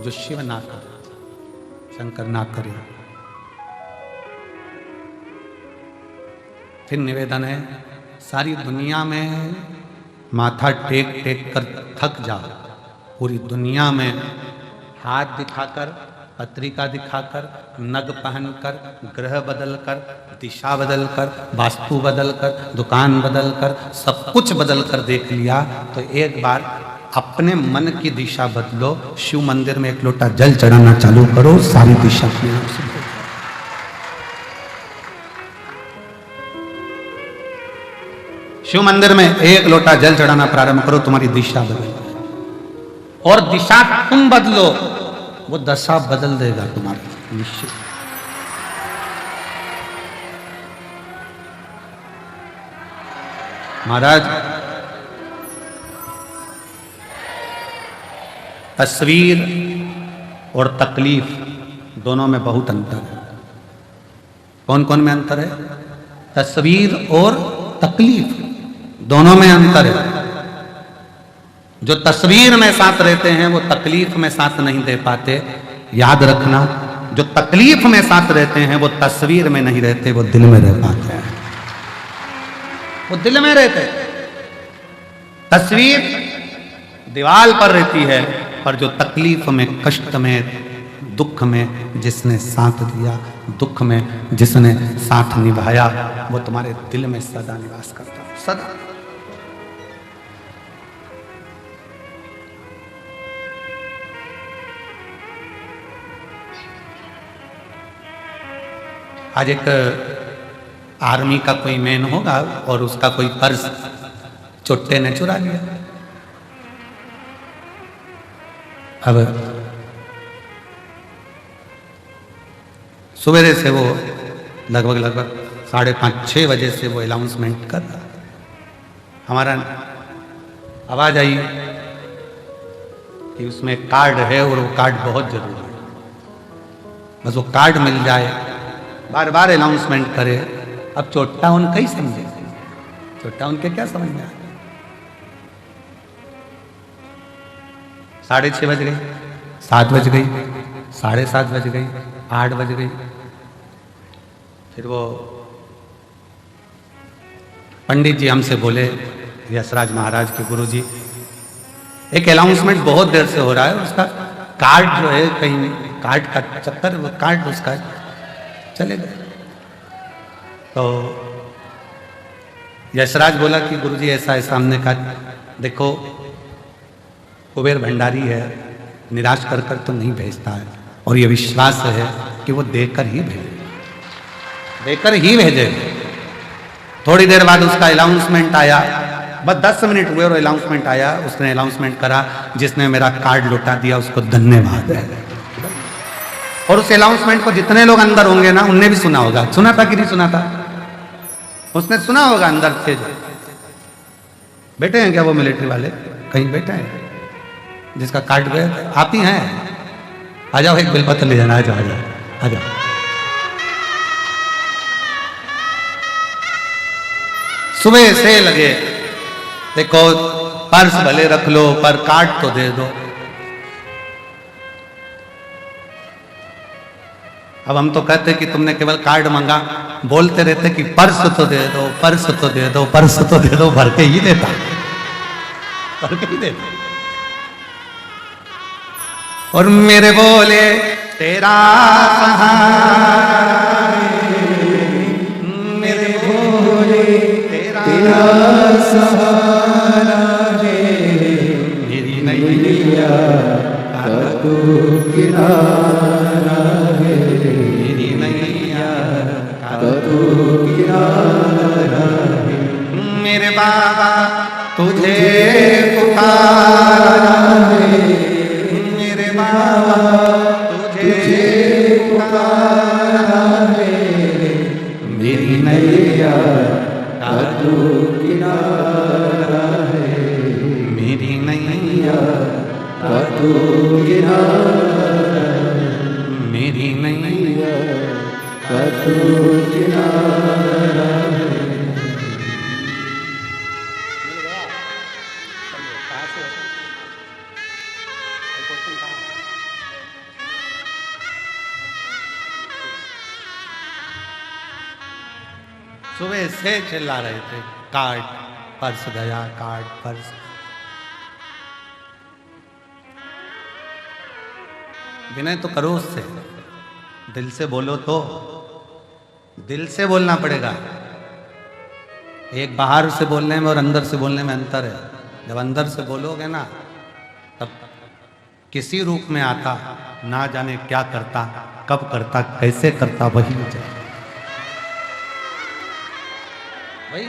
जो शिव ना करे, शंकर ना करे। फिर निवेदन है, सारी दुनिया में माथा टेक टेक कर थक जाओ, पूरी दुनिया में हाथ दिखाकर, पत्रिका दिखाकर, नग पहनकर, ग्रह बदलकर, दिशा बदलकर, वास्तु बदलकर, दुकान बदलकर, सब कुछ बदलकर देख लिया, तो एक बार अपने मन की दिशा बदलो। शिव मंदिर में एक लोटा जल चढ़ाना चालू करो, सारी दिशा अपने आप से बदल जाए। शिव मंदिर में एक लोटा जल चढ़ाना प्रारंभ करो, तुम्हारी दिशा बदल जाए। और दिशा तुम बदलो, वो दशा बदल देगा तुम्हारी, निश्चित। महाराज, तस्वीर और तकलीफ दोनों में बहुत अंतर है। कौन कौन में अंतर है? तस्वीर और तकलीफ दोनों में अंतर है। जो तस्वीर में साथ रहते हैं वो तकलीफ में साथ नहीं दे पाते। याद रखना, जो तकलीफ में साथ रहते हैं वो तस्वीर में नहीं रहते, वो दिल में रह पाते हैं, वो दिल में रहते। तस्वीर दीवार पर रहती है, पर जो तकलीफ में, कष्ट में, दुख में जिसने साथ दिया, दुख में जिसने साथ निभाया, वो तुम्हारे दिल में सदा निवास करता है, सदा। आज एक आर्मी का कोई मैन होगा और उसका कोई पर्स चुट्टे ने चुरा लिया। अब सवेरे से वो लगभग 5:30-6 बजे से वो अनाउंसमेंट कर रहा। हमारा आवाज आई कि उसमें कार्ड है और वो कार्ड बहुत जरूरी है, बस वो कार्ड मिल जाए। बार बार अनाउंसमेंट करे। अब चोट्टा उनका ही समझे, चोट्टा उनके क्या समझ में आया। 6:30 बज गई, 7 बज गई, 7:30 बज गई, 8 बज गई। फिर वो पंडित जी हमसे बोले, यशराज महाराज के गुरु जी, एक अनाउंसमेंट बहुत देर से हो रहा है, उसका कार्ड जो है कहीं, कार्ड का चक्कर, वो कार्ड उसका चले गए। तो यशराज बोला कि गुरुजी ऐसा है। सामने का देखो, कुबेर भंडारी है, निराश कर कर तो नहीं भेजता है, और ये विश्वास है कि वो देकर ही भेजे, देकर ही भेजे। थोड़ी देर बाद उसका अनाउंसमेंट आया, बस 10 मिनट हुए और अनाउंसमेंट आया। उसने अनाउंसमेंट करा, जिसने मेरा कार्ड लौटा दिया उसको धन्यवाद है। और उस अनाउंसमेंट को जितने लोग अंदर होंगे ना, उनने भी सुना होगा। सुना था कि नहीं सुना था? उसने सुना होगा अंदर थे जो बैठे हैं। क्या वो मिलिट्री वाले कहीं बैठे हैं जिसका कार्ड गया? आप ही हैं? आ जाओ, एक बेलपत्र ले जाना। आ जाओ, आ जाओ, आ जाओ। सुबह से लगे, देखो पर्स भले रख लो पर कार्ड तो दे दो। अब हम तो कहते कि तुमने केवल कार्ड मांगा, बोलते रहते कि पर्स तो दे दो, पर्स तो दे दो, पर्स तो दे दो। भर के ही देता, भर के ही देता। और मेरे बोले तेरा सहारा, मेरे बोले तेरा सहारा है, मेरी नैया का तू किनारा है, मेरी नैया का तू किनारा है, मेरे बाबा तुझे पुकारा है, मेरे बाबा तुझे पुकारा है, मेरी नैया का तू किनारा है, मेरी नैया का तू किनारा, मेरी नैया का तू किनारा है। सुबह से चिल्ला रहे थे कार्ड पर्स गया, कार्ड पर्स। विनय तो करो उससे, दिल से बोलो तो, दिल से बोलना पड़ेगा। एक बाहर से बोलने में और अंदर से बोलने में अंतर है। जब अंदर से बोलोगे ना, तब किसी रूप में आता, ना जाने क्या करता, कब करता, कैसे करता, वही मुझे वही।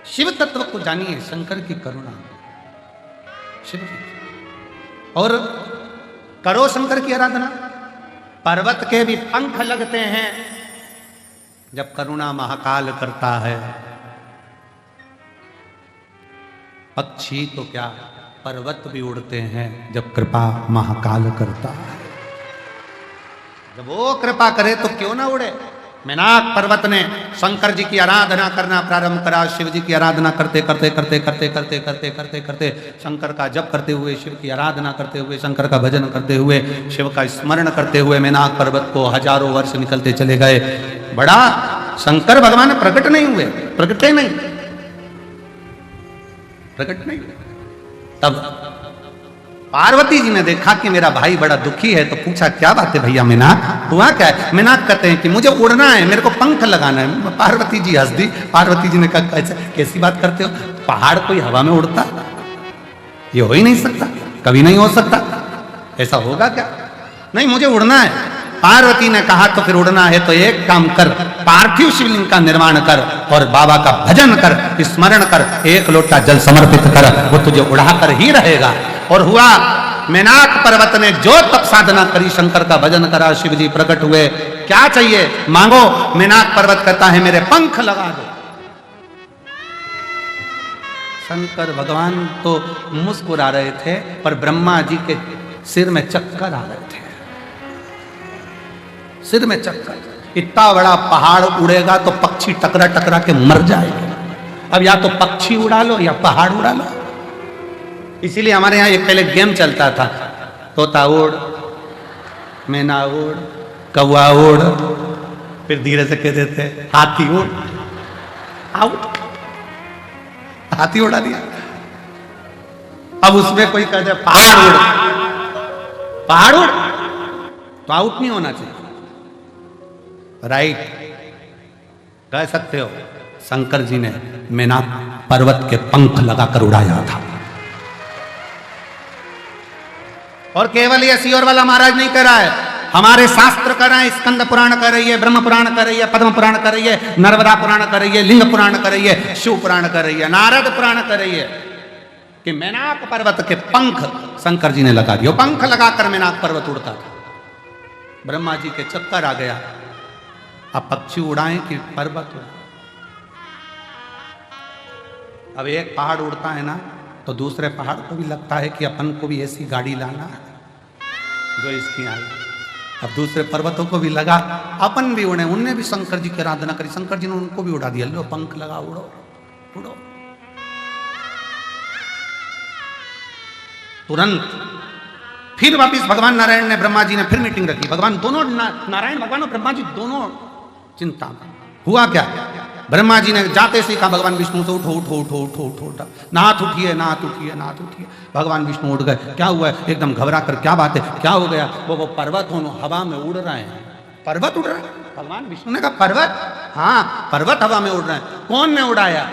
शिव तत्व को जानिए, शंकर की करुणा, शिव की। और करो शंकर की आराधना। पर्वत के भी पंख लगते हैं जब करुणा महाकाल करता है। पक्षी तो क्या, पर्वत भी उड़ते हैं जब कृपा महाकाल करता है। जब वो कृपा करे तो क्यों ना उड़े। मेनाक पर्वत ने शंकर जी की आराधना करना प्रारंभ करा। शिव जी की आराधना करते करते करते करते करते करते करते करते शंकर का जप करते हुए, शिव की आराधना करते हुए, शंकर का भजन करते हुए, शिव का स्मरण करते हुए मेनाक पर्वत को हजारों वर्ष निकलते चले गए। बड़ा शंकर भगवान प्रकट नहीं हुए, प्रकटे नहीं, प्रकट नहीं हुए। तब पार्वती जी ने देखा कि मेरा भाई बड़ा दुखी है, तो पूछा क्या बात है भैया, मेनाक हुआ क्या है? मेनाक कहते हैं कि मुझे उड़ना है, मेरे को पंख लगाना है। पार्वती जी हंस दी। पार्वती जी ने कहा कैसी बात करते हो, पहाड़ कोई हवा में उड़ता? ये हो ही नहीं सकता, कभी नहीं हो सकता। ऐसा होगा क्या? नहीं, मुझे उड़ना है। पार्वती ने कहा तो फिर उड़ना है तो एक काम कर, पार्थिव शिवलिंग का निर्माण कर और बाबा का भजन कर, स्मरण कर, एक लोटा जल समर्पित कर, वो तुझे उड़ा कर ही रहेगा। और हुआ, मेनाक पर्वत ने जो तप साधना करी, शंकर का भजन करा, शिव जी प्रकट हुए। क्या चाहिए मांगो। मेनाक पर्वत कहता है मेरे पंख लगा दो। शंकर भगवान तो मुस्कुरा रहे थे, पर ब्रह्मा जी के सिर में चक्कर आ रहे थे, सिर में चक्कर। इतना बड़ा पहाड़ उड़ेगा तो पक्षी टकरा टकरा के मर जाएगा। अब या तो पक्षी उड़ा लो या पहाड़ उड़ा लो। इसीलिए हमारे यहाँ एक पहले गेम चलता था, तोता उड़, मैना उड़, कौवा उड़, फिर धीरे से कहते थे हाथी उड़, आउट, हाथी उड़ा दिया। अब उसमें कोई कहते पहाड़ उड़, पहाड़ उड़, तो आउट नहीं होना चाहिए। राइट, कह सकते हो शंकर जी ने मेनाक पर्वत के पंख लगाकर उड़ाया था। और केवल ये सियोर वाला महाराज नहीं कह रहा है, हमारे शास्त्र कर रहे हैं। स्कंद पुराण कर रही है, ब्रह्म पुराण कर रही है, पद्म पुराण कर रही है, नर्मदा पुराण कर रही है, लिंग पुराण कर रही है, शिव पुराण कर रही है, नारद पुराण कर रही है। कि मेनाक पर्वत के पंख शंकर जी ने लगा दिए। पंख लगाकर मेनाक पर्वत उड़ता था। ब्रह्मा जी के चक्कर आ गया, अब पक्षी उड़ाएं कि पर्वत उड़ाएं। अब एक पहाड़ उड़ता है ना तो दूसरे पहाड़ को भी लगता है कि अपन को भी ऐसी गाड़ी लाना है जो इसकी आई। अब दूसरे पर्वतों को भी लगा अपन भी उड़े, उनने भी शंकर जी की आराधना करी, शंकर जी ने उनको भी उड़ा दिया। लो पंख लगा, उड़ो उड़ो। तुरंत फिर वापिस भगवान नारायण ने, ब्रह्मा जी ने फिर मीटिंग रखी। भगवान दोनों, नारायण भगवान और ब्रह्मा जी दोनों चिंता में। हुआ क्या? ब्रह्मा जी ने जाते से कहा भगवान विष्णु से, उठो उठो उठो उठो उठो उठो, नाथ उठिए नाथ उठिए नाथ उठिए। भगवान विष्णु उठ गए। क्या हुआ है? एकदम घबरा कर, क्या बात है, क्या हो गया? वो पर्वत दोनों हवा में उड़ रहे हैं। पर्वत उड़ रहा है? भगवान विष्णु ने कहा पर्वत? हाँ, पर्वत हवा में उड़ रहे हैं। कौन ने उड़ाया?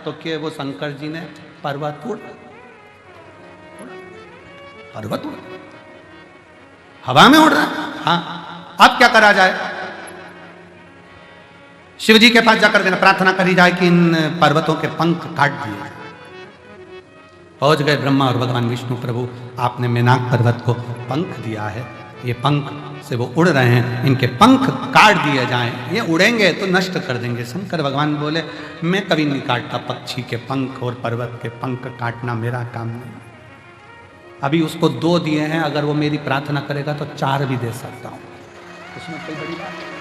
तो के वो शंकर जी ने। पर्वत उड़, पर्वत उड़, हवा में उड़ रहा है। हाँ, अब क्या करा जाए? शिव जी के पास जाकर देना, प्रार्थना करी जाए कि इन पर्वतों के पंख काट दिए। पहुंच गए ब्रह्मा और भगवान विष्णु, प्रभु आपने मेनाक पर्वत को पंख दिया है, ये पंख से वो उड़ रहे हैं, इनके पंख काट दिए जाएं, ये उड़ेंगे तो नष्ट कर देंगे। शंकर भगवान बोले मैं कभी नहीं काटता पक्षी के पंख और पर्वत के पंख, काटना मेरा काम नहीं। अभी उसको 2 दिए हैं, अगर वो मेरी प्रार्थना करेगा तो 4 भी दे सकता हूं, उसमें कोई बड़ी बात नहीं।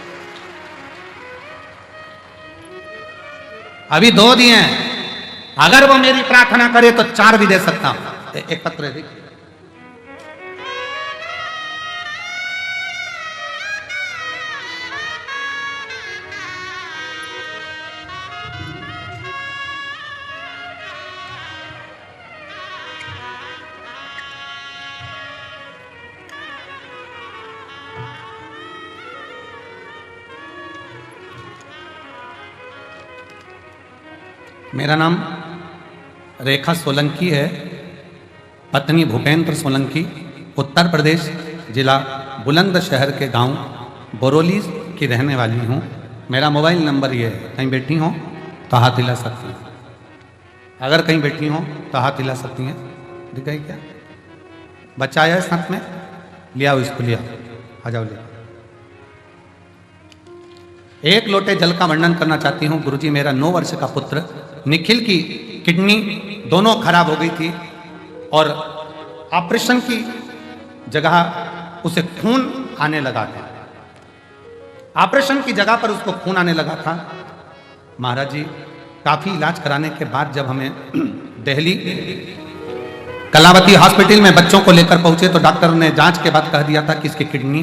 अभी 2 दिए हैं, अगर वो मेरी प्रार्थना करे तो 4 भी दे सकता हूं। एक पत्र देखिए, मेरा नाम रेखा सोलंकी है, पत्नी भूपेंद्र सोलंकी, उत्तर प्रदेश, जिला बुलंदशहर के गांव बोरोली की रहने वाली हूं। मेरा मोबाइल नंबर ये है, कहीं बैठी हो तो हाथ हिला सकती हैं, अगर कहीं बैठी हो तो हाथ हिला सकती हैं। दिख गई क्या? बच्चा आया है साथ में, लिया हो इसको, लिया, आ जाओ लिया। एक लोटे जल का वर्णन करना चाहती हूँ। गुरुजी, मेरा 9 वर्ष का पुत्र निखिल की किडनी दोनों खराब हो गई थी और ऑपरेशन की जगह उसे खून आने लगा था। ऑपरेशन की जगह पर उसको खून आने लगा था। महाराज जी, काफी इलाज कराने के बाद जब हमें दिल्ली कलावती हॉस्पिटल में बच्चों को लेकर पहुंचे तो डॉक्टर ने जांच के बाद कह दिया था कि इसकी किडनी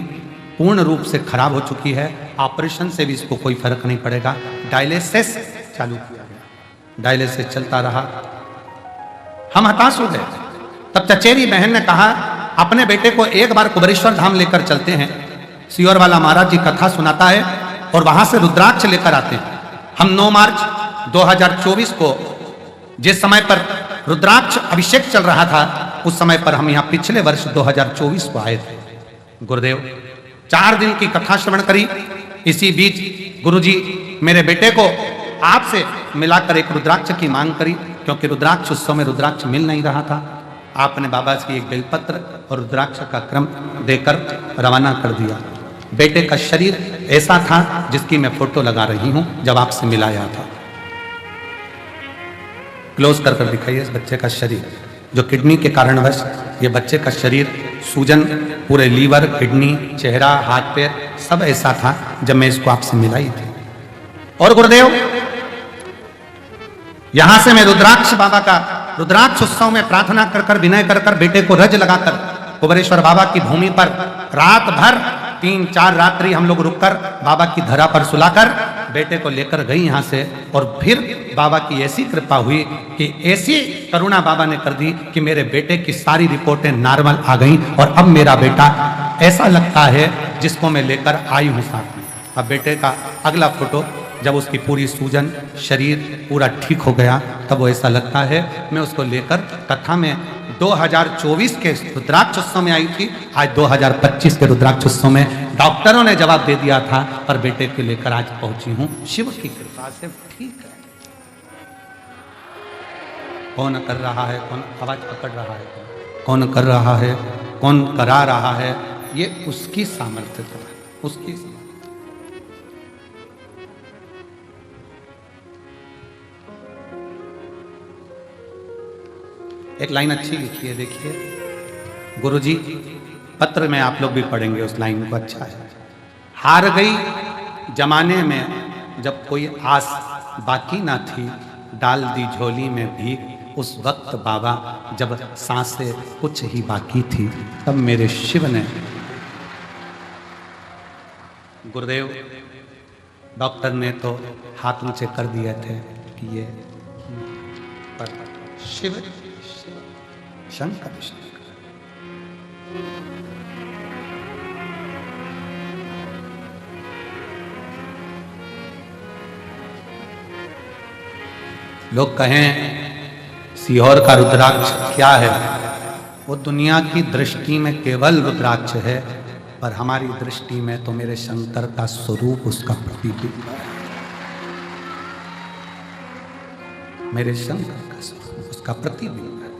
पूर्ण रूप से खराब हो चुकी है, ऑपरेशन से भी इसको कोई फर्क नहीं पड़ेगा। डायलिसिस चालू किया गया, डायलिसिस चलता रहा। हम हताश हो गए। तब चचेरी बहन ने कहा अपने बेटे को एक बार कुबेरेश्वर धाम लेकर चलते हैं, सियोर वाला महाराज जी कथा सुनाता है और वहां से रुद्राक्ष लेकर आते हैं। हम 9 मार्च 2024 को, जिस समय पर रुद्राक्ष अभिषेक चल रहा था, उस समय पर हम यहाँ पिछले वर्ष 2024 को आए थे। गुरुदेव 4 दिन की कथा श्रवण करी। इसी बीच गुरुजी मेरे बेटे को आपसे मिलाकर एक रुद्राक्ष की मांग करी, क्योंकि रुद्राक्ष उस समय रुद्राक्ष मिल नहीं रहा था। आपने बाबा जी एक बेलपत्र और रुद्राक्ष का क्रम देकर रवाना कर दिया। बेटे का शरीर ऐसा था जिसकी मैं फोटो लगा रही हूं जब आपसे मिलाया था। क्लोज कर कर दिखाइए इस बच्चे का शरीर, जो किडनी के कारणवश ये बच्चे का शरीर, सूजन, पूरे लीवर, किडनी, चेहरा, हाथ पैर सब ऐसा था जब मैं इसको आपसे मिलाई थी। और गुरुदेव यहां से मैं रुद्राक्ष बाबा का रुद्राक्ष उत्सव में प्रार्थना कर कर, विनय कर कर, बेटे को रज लगाकर कुबेरेश्वर बाबा की भूमि पर रात भर 3-4 रात्रि हम लोग रुककर बाबा की धरा पर सुलाकर बेटे को लेकर गई यहां से। और फिर बाबा की ऐसी कृपा हुई कि ऐसी करुणा बाबा ने कर दी कि मेरे बेटे की सारी रिपोर्टें नॉर्मल आ गई और अब मेरा बेटा ऐसा लगता है जिसको मैं लेकर आई हूं साथ में। अब बेटे का अगला फोटो, जब उसकी पूरी सूजन, शरीर पूरा ठीक हो गया, तब वो ऐसा लगता है मैं उसको लेकर कथा में 2024 के रुद्राक्ष उत्सव में आई थी। आज 2025 के रुद्राक्ष उत्सव में डॉक्टरों ने जवाब दे दिया था, पर बेटे को लेकर आज पहुंची हूं। शिव की कृपा से ठीक है। कौन कर रहा है, कौन आवाज पकड़ रहा है, कौन कर रहा है, कौन करा रहा है, ये उसकी सामर्थ्य है, उसकी सामर्थ्य। एक लाइन अच्छी लिखी है, देखिए गुरुजी, पत्र में आप लोग भी पढ़ेंगे उस लाइन को, अच्छा है। हार गई जमाने में जब कोई आस बाकी ना थी, डाल दी झोली में भीख उस वक्त बाबा जब सांसें कुछ ही बाकी थी, तब मेरे शिव ने, गुरुदेव डॉक्टर ने तो हाथ ऊंचे कर दिए थे कि ये, पर शिव शंकर लोग कहें सीहोर का रुद्राक्ष क्या है, वो दुनिया की दृष्टि में केवल रुद्राक्ष है, पर हमारी दृष्टि में तो मेरे शंकर का स्वरूप उसका प्रतिबिंब है, मेरे शंकर का स्वरूप उसका प्रतिबिंब है।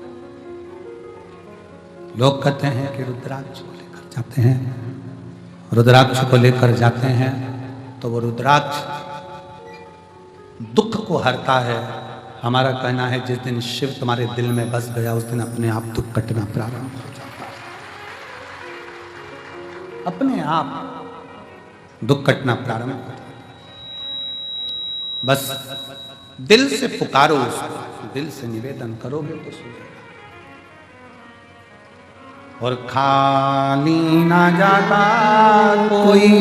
लोग कहते हैं कि रुद्राक्ष को लेकर जाते हैं, रुद्राक्ष को लेकर जाते हैं तो वो रुद्राक्ष दुख को हरता है। हमारा कहना है जिस दिन शिव तुम्हारे दिल में बस गया उस दिन अपने आप दुख कटना प्रारंभ हो जाता है, अपने आप दुख कटना प्रारंभ हो जाता है। बस दिल से पुकारो उसको, दिल से निवेदन करोगे तो सुनेगा। और खाली ना जाता कोई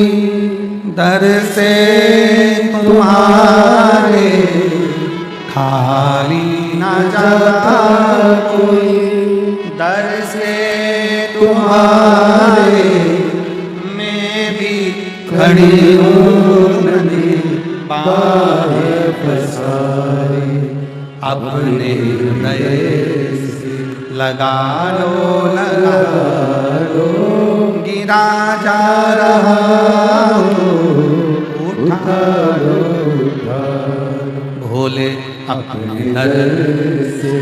दर से तुम्हारे, खाली ना जाता कोई दर से तुम्हारे, मैं भी खड़ी हूँ नदी पार पसारे, अपने हृदय लगा लो गिरा जा रहा हूँ, उठा लो भोले अपने दर से,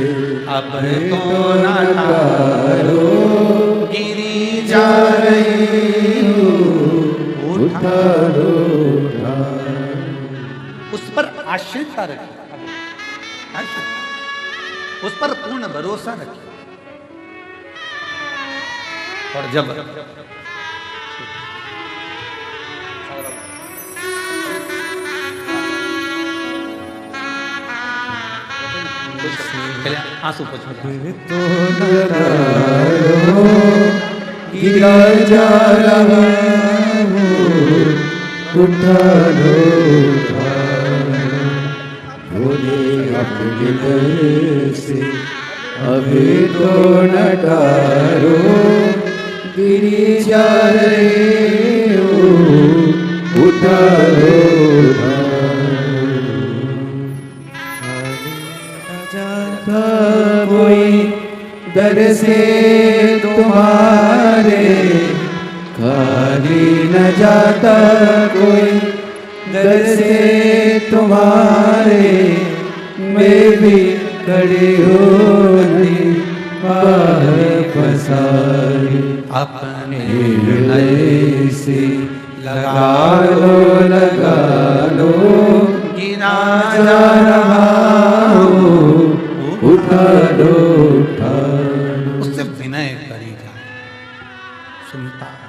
अब तो न टालो गिरी जा रही हूँ, उठा लो। उस पर आश्रितता रखिए, उस पर पूर्ण भरोसा रखिए। और जब आंसू तो गिरा जा रहा हूँ, उठा लो भोले अपने दर से, अभी तो न टारो गिरी जा रही हूँ, उठा लो जाता कोई दर से तुम्हारे, खाली न जाता कोई दर से तुम्हारे, मैं भी खड़ी होने पार पसारे, अपने हृदय से लगा लो गिरा जा रहा हूँ, उठा लो उससे विनय करी जाए, सुनता है।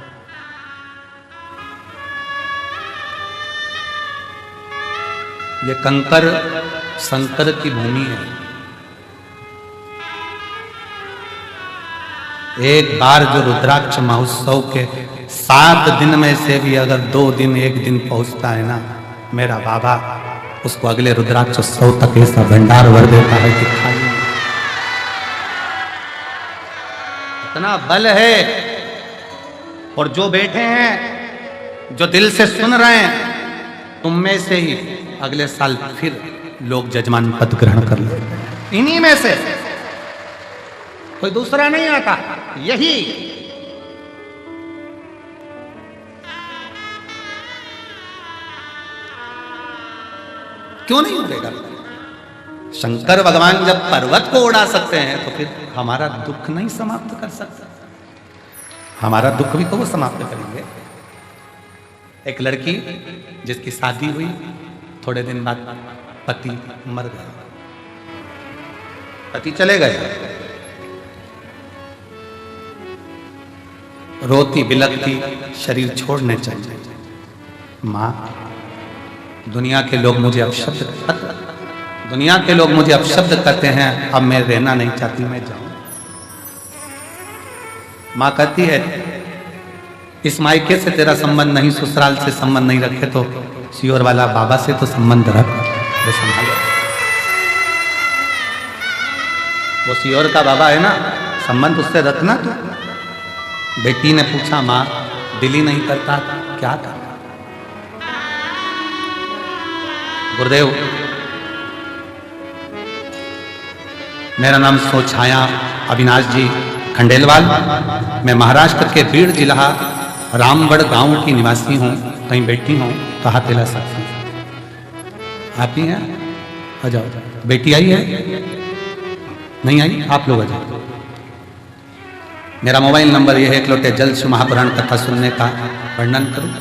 ये कंकर शंकर की भूमि है। एक बार जो रुद्राक्ष महोत्सव के 7 दिन में से भी अगर 2 दिन 1 दिन पहुंचता है ना, मेरा बाबा उसको अगले रुद्राक्ष उत्सव तक ऐसा भंडार भर देता है कि खाली इतना बल है। और जो बैठे हैं, जो दिल से सुन रहे हैं, तुम में से ही अगले साल फिर लोग जजमान पद ग्रहण कर लेते हैं। इन्हीं में से कोई दूसरा नहीं आता, यही क्यों नहीं मिलेगा? शंकर भगवान जब पर्वत को उड़ा सकते हैं तो फिर हमारा दुख नहीं समाप्त कर सकते? हमारा दुख भी तो वो समाप्त करेंगे। एक लड़की जिसकी शादी हुई, थोड़े दिन बाद पति मर गया, पति चले गए, रोती बिलखती शरीर छोड़ने चली। मां, दुनिया के लोग मुझे अपशब्द करते हैं, अब मैं रहना नहीं चाहती, मैं जाऊं। मां कहती है, इस मायके से तेरा संबंध नहीं, ससुराल से संबंध नहीं रखे तो सियोर वाला बाबा से तो संबंध रख, वो संभालो। वो सियोर का बाबा है ना, संबंध उससे रखना तू। बेटी ने पूछा, मां दिल ही नहीं करता, क्या करना? गुरुदेव, मेरा नाम सोछाया अविनाश जी खंडेलवाल, मैं महाराष्ट्र के बीड़ जिला रामगढ़ गांव की निवासी हूं। कहीं बैठी हूं तो हाथ हिला सकती आप ही हैं? आ जाओ। बेटी आई है? नहीं आई? आप लोग आ जाओ। मेरा मोबाइल नंबर यह है, एक लोटे जल शिव महापुराण कथा सुनने का वर्णन करूं।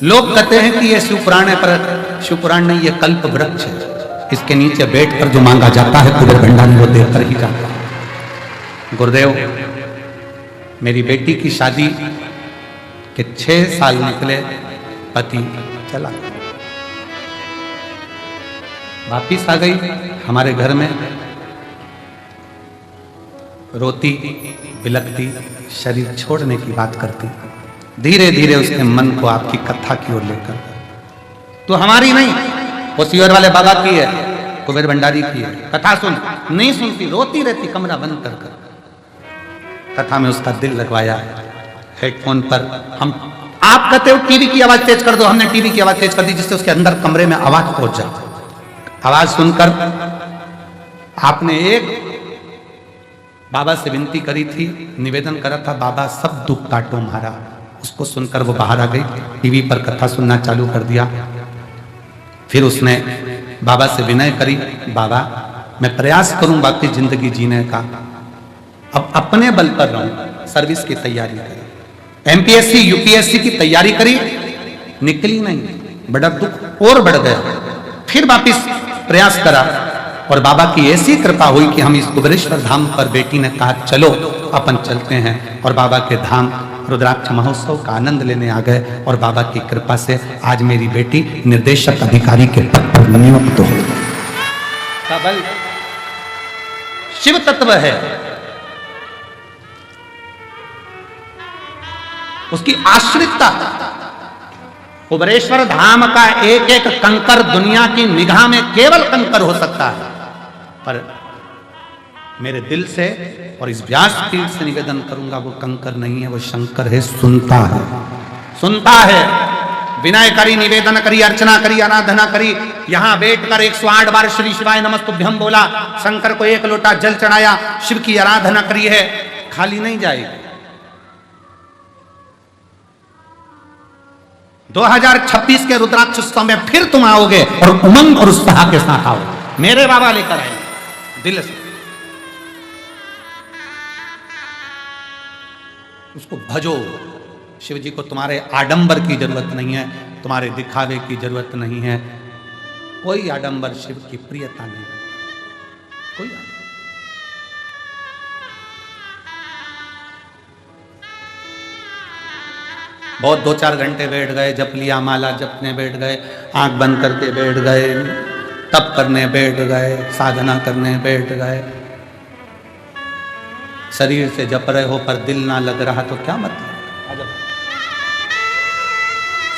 लोग कहते हैं कि यह शिवपुराण है, पर शिवपुराण नहीं, यह कल्प वृक्ष है। इसके नीचे बैठकर जो मांगा जाता है कुबेर भंडारी वो देकर ही जाता है। गुरुदेव, मेरी बेटी की शादी के 6 साल निकले, पति चला, वापिस आ गई हमारे घर में, रोती बिलखती शरीर छोड़ने की बात करती। धीरे धीरे उसके मन को आपकी कथा की ओर लेकर, तो हमारी नहीं, वो सियोर वाले बाबा की है, कुबेर भंडारी की है। कथा सुन, नहीं सुनती, रोती रहती कमरा बंद कर कर। कथा में उसका दिल लगवाया हेडफोन पर। हम, आप कहते हो टीवी की आवाज तेज कर दो, हमने टीवी की आवाज तेज कर दी जिससे उसके अंदर कमरे में आवाज पहुंच जाए। आवाज सुनकर आपने एक बाबा से विनती करी थी, निवेदन करा था, बाबा सब दुख काटो हमारा। उसको सुनकर वो बाहर आ गई, टीवी पर कथा सुनना चालू कर दिया। फिर उसने बाबा से विनय करी, बाबा मैं प्रयास करूं बाकी जिंदगी जीने का, अब अपने बल पर रहूं। सर्विस की तैयारी करी, एमपीएससी यूपीएससी की तैयारी करी, निकली नहीं, बड़ा दुख और बढ़ गया। फिर वापिस प्रयास करा और बाबा की ऐसी कृपा हुई कि हम इस कुबेरेश्वर धाम पर, बेटी ने कहा चलो अपन चलते हैं, और बाबा के धाम रुद्राक्ष महोत्सव का आनंद लेने आ गए। और बाबा की कृपा से आज मेरी बेटी निर्देशक अधिकारी के पद पर नियुक्त हो। बल शिव तत्व है, उसकी आश्रितता। कुबेरेश्वर धाम का एक एक कंकर दुनिया की निगाह में केवल कंकर हो सकता है, पर मेरे दिल से और इस व्यासपीठ से निवेदन करूंगा, वो कंकर नहीं है, वो शंकर है, सुनता है, सुनता है। विनय करी, निवेदन करी, अर्चना करी, आराधना करी, यहां बैठकर 108 बार श्री शिवाय नमस्तुभ्यम बोला, शंकर को 1 लोटा जल चढ़ाया, शिव की आराधना करी है, खाली नहीं जाएगी। 2026 के रुद्राक्ष उत्सव में फिर तुम आओगे और उमंग और उत्साह के साथ आओगे। मेरे बाबा लेकर आए दिल से, उसको भजो। शिव जी को तुम्हारे आडंबर की जरूरत नहीं है, तुम्हारे दिखावे की जरूरत नहीं है। कोई आडंबर शिव की प्रियता नहीं, कोई आडंबर। बहुत 2-4 घंटे बैठ गए, जप लिया, माला जपने बैठ गए, आंख बंद करके बैठ गए, तप करने बैठ गए, साधना करने बैठ गए। शरीर से जप रहे हो पर दिल ना लग रहा तो क्या मतलब?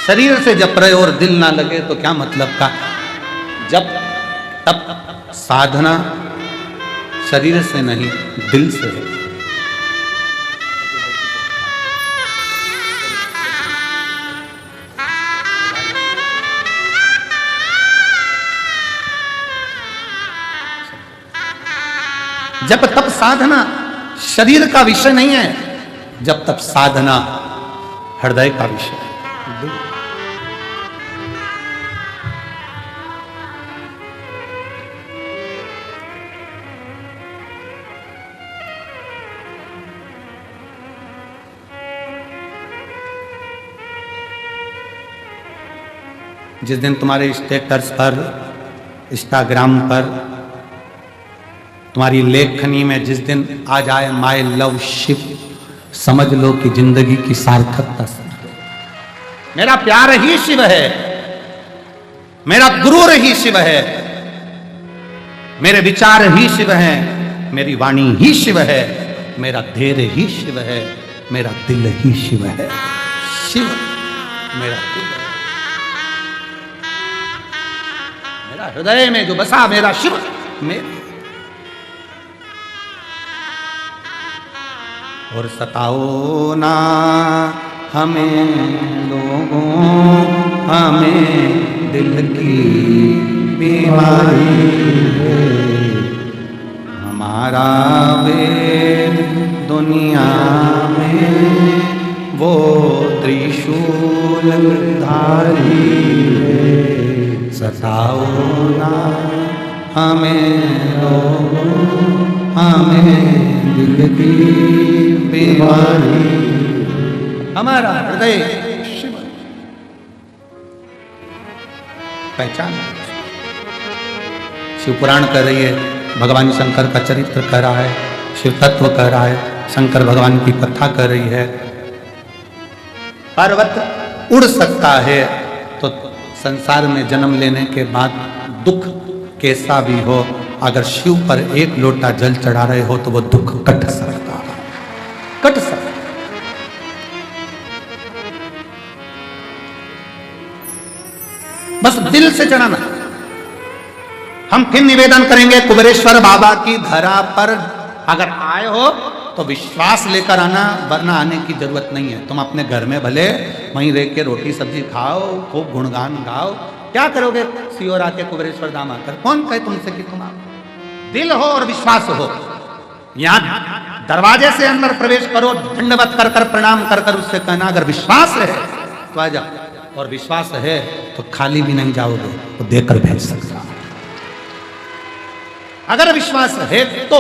शरीर से जप रहे हो और दिल ना लगे तो क्या मतलब का? जब तप साधना शरीर से नहीं, दिल से है। जब तप साधना शरीर का विषय नहीं है, जब तक साधना हृदय का विषय है। जिस दिन तुम्हारे स्टेटस पर, इंस्टाग्राम पर, तुम्हारी लेखनी में जिस दिन आ जाए माय लव शिव, समझ लो कि जिंदगी की सार्थकता से मेरा प्यार ही शिव है, मेरा गुरूर ही शिव है, मेरे विचार ही शिव हैं, मेरी वाणी ही शिव है, मेरा धैर्य ही शिव है, मेरा दिल ही शिव है। शिव मेरा दिल है, मेरा हृदय में जो बसा मेरा शिव मेरा। और सताओ ना हमें लोगों, हमें दिल की बीमारी है, हमारा वेद दुनिया में वो त्रिशूल धारी है। सताओ ना हमें लोगों, हमें दिल की बीमारी, हमारा हृदय शिव पहचान। शिव पुराण कह रही है, भगवान शंकर का चरित्र कह रहा है, शिव तत्व कह रहा है, शंकर भगवान की कथा कह रही है। पर्वत उड़ सकता है तो संसार में जन्म लेने के बाद दुख कैसा भी हो, अगर शिव पर एक लोटा जल चढ़ा रहे हो तो वो दुख कट सकता है, कट सकता। बस दिल से चढ़ाना। हम फिर निवेदन करेंगे कुबेरेश्वर बाबा की धरा पर अगर आए हो तो विश्वास लेकर आना, वरना आने की जरूरत नहीं है। तुम अपने घर में भले वहीं रह के रोटी सब्जी खाओ, खूब गुणगान गाओ, क्या करोगे सियोर आके कुबेरेश्वर धाम आकर? कौन कहे तुमसे कि तुम आओ? दिल हो और विश्वास हो। यहाँ दरवाजे से अंदर प्रवेश करो, दंडवत कर कर प्रणाम कर कर उससे कहना अगर विश्वास है तो आ जाओ, और विश्वास है तो खाली भी नहीं जाओगे, तो देकर भेज सकता। अगर विश्वास है तो,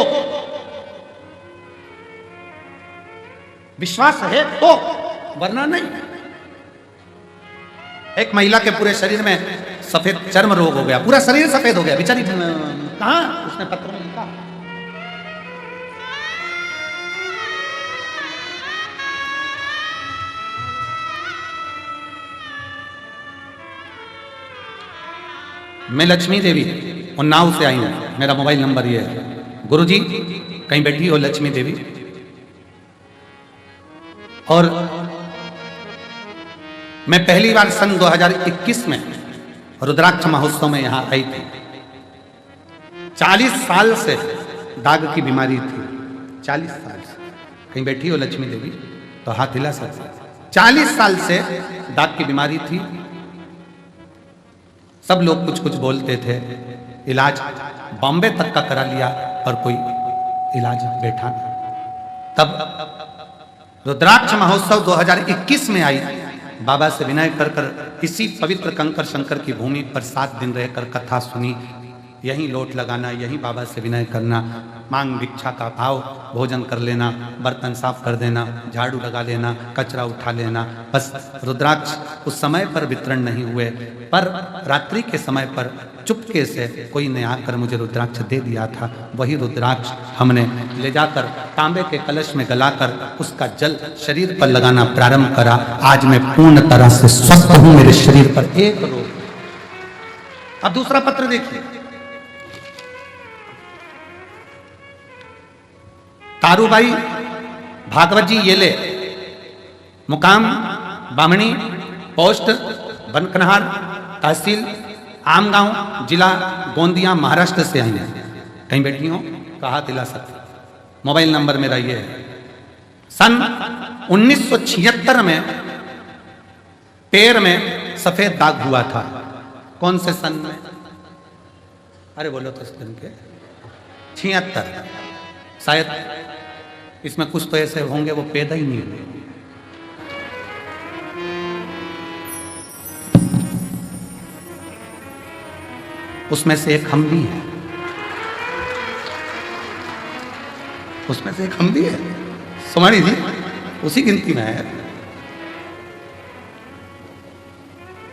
विश्वास है तो, वरना नहीं। एक महिला के पूरे शरीर में सफेद चर्म रोग हो गया, पूरा शरीर सफेद हो गया, बेचारी कहां, उसने पत्र में लिखा मैं लक्ष्मी देवी उन्नाव से आई हूं, मेरा मोबाइल नंबर ये है। गुरुजी कहीं बैठी हो लक्ष्मी देवी, और मैं पहली बार सन 2021 में रुद्राक्ष महोत्सव में यहां आई थी। 40 साल से दाग की बीमारी थी, 40 साल से। कहीं बैठी हो लक्ष्मी देवी तो हाथ हिला सकते। 40 साल से दाग की बीमारी थी, सब लोग कुछ कुछ बोलते थे, इलाज बॉम्बे तक का करा लिया और कोई इलाज बैठा। तब रुद्राक्ष महोत्सव 2021 में आई, बाबा से विनय कर कर इसी पवित्र कंकर शंकर की भूमि पर 7 दिन रहकर कथा सुनी। यहीं लोट लगाना, यहीं बाबा से विनय करना, मांग भिक्षा का भाव, भोजन कर लेना, बर्तन साफ कर देना, झाड़ू लगा लेना, कचरा उठा लेना। बस रुद्राक्ष उस समय पर वितरण नहीं हुए, पर रात्रि के समय पर चुपके से कोई ने आकर मुझे रुद्राक्ष दे दिया था। वही रुद्राक्ष हमने ले जाकर तांबे के कलश में गलाकर उसका जल शरीर पर लगाना प्रारंभ करा। आज मैं पूर्ण तरह से स्वस्थ हूं, मेरे शरीर पर एक रोग। अब दूसरा पत्र देखिए, तारूबाई भागवत जी येले, मुकाम बामणी, पोस्ट बनकनहार, तहसील आमगांव, जिला गोंदिया, महाराष्ट्र से आई हैं। कहीं बैठी हो कहा दिला सकते। मोबाइल नंबर मेरा ये है। सन 1976 में पैर में सफेद दाग हुआ था। कौन से सन में? अरे बोलो तो सन के 76 शायद। इसमें कुछ तो ऐसे होंगे वो पैदा ही नहीं हुए। उसमें से एक हम भी हैं, उसमें से एक हम भी है। सुमानी जी उसी गिनती में है।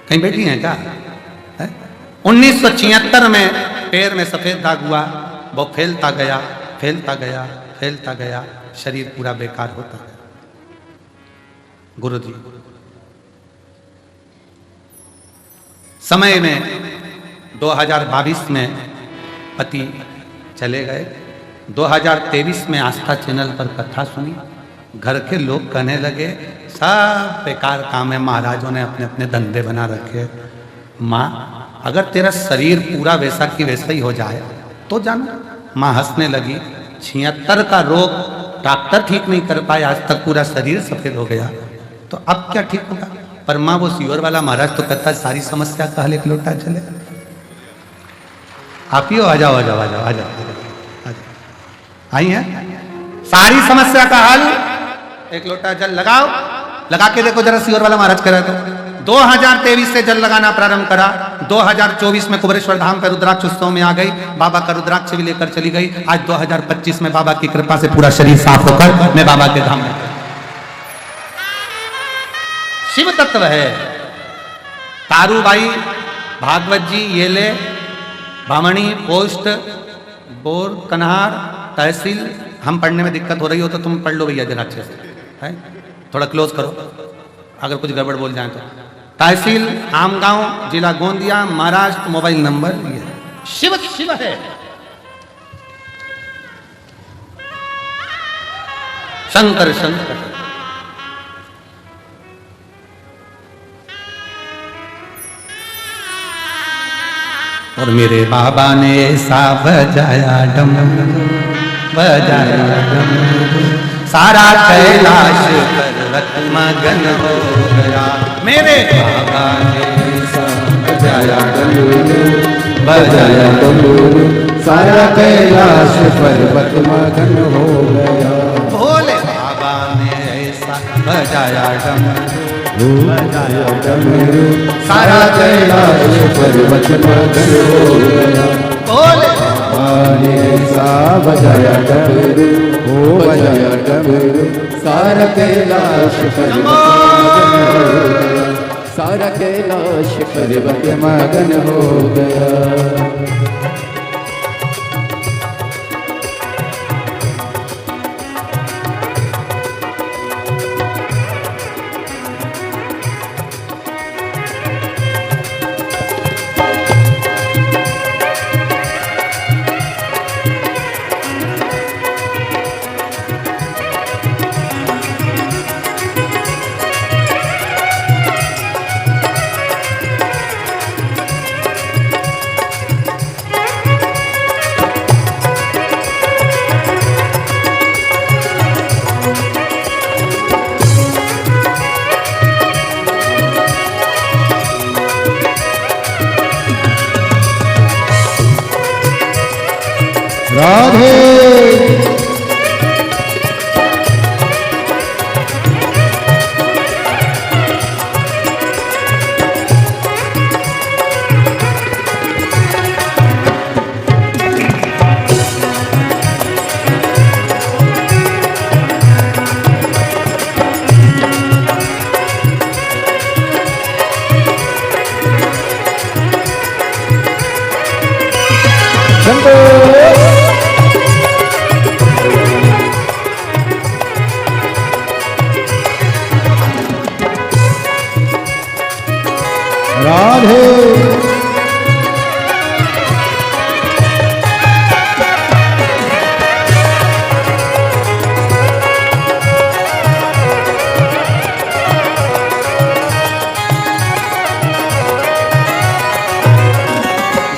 कहीं बैठी हैं क्या? 1976 में पैर में सफेद दाग हुआ, वो फैलता गया फैलता गया फैलता गया, शरीर पूरा बेकार होता गया। गुरुजी समय में 2022 में पति चले गए, 2023 में आस्था चैनल पर कथा सुनी, घर के लोग कहने लगे सब बेकार काम है, महाराजों ने अपने अपने धंधे बना रखे। माँ अगर तेरा शरीर पूरा वैसा की वैसा ही हो जाए तो जाना। माँ हंसने लगी। 76 का रोग डॉक्टर ठीक नहीं कर पाए, आज तक पूरा शरीर सफेद हो गया, तो अब क्या ठीक होगा। पर माँ वो सीवर वाला महाराज तो कहता है सारी समस्या का हल एक लोटा चले। आप ही हो, आ जाओ आ जाओ आ जाओ आ जाओ आ जाओ, आई है सारी समस्या का हल एक लोटा जल लगाओ। लगा के देखो जरा, सीवर वाला महाराज कह रहा तो 2023 से जल लगाना प्रारंभ करा। 2024 में कुबेरेश्वर धाम पर रुद्राक्ष उत्सव में आ गई, बाबा का रुद्राक्ष भी लेकर चली गई। आज 2025 में बाबा की कृपा से पूरा शरीर साफ होकर मैं बाबा के धाम में। शिव तत्व है। तारूबाई भागवत जी, ये ले बामणी, पोस्ट, बोर, कन्हार, तहसील। हम पढ़ने में दिक्कत हो रही हो तो तुम पढ़ लो भैया जरा अच्छे से, है थोड़ा क्लोज करो अगर कुछ गड़बड़ बोल जाए तो। तहसील आमगांव, जिला गोंदिया, महाराष्ट्र। मोबाइल नंबर ये शिव शिव है। शंकर शंकर। और मेरे बाबा ने ऐसा बजाया डमरू, बजाया डमरू, सारा कैलाश पर्वत मगन हो गया। मेरे बाबा ने ऐसा बजाया डमरू, बजाया डमरू, सारा कैलाश पर्वत मगन हो गया। भोले बाबा ने ऐसा बजाया डमरू, बजाया डमरू, सारा कैलाश पर्वत मगन हो गया। भोले बाबा ने ऐसा बजाया डमरू, हो बजाया डमरू, सारा कैलाश पर्वत मगन हो गया। सारा कैलाश पर्वत मगन हो गया। राधे राधे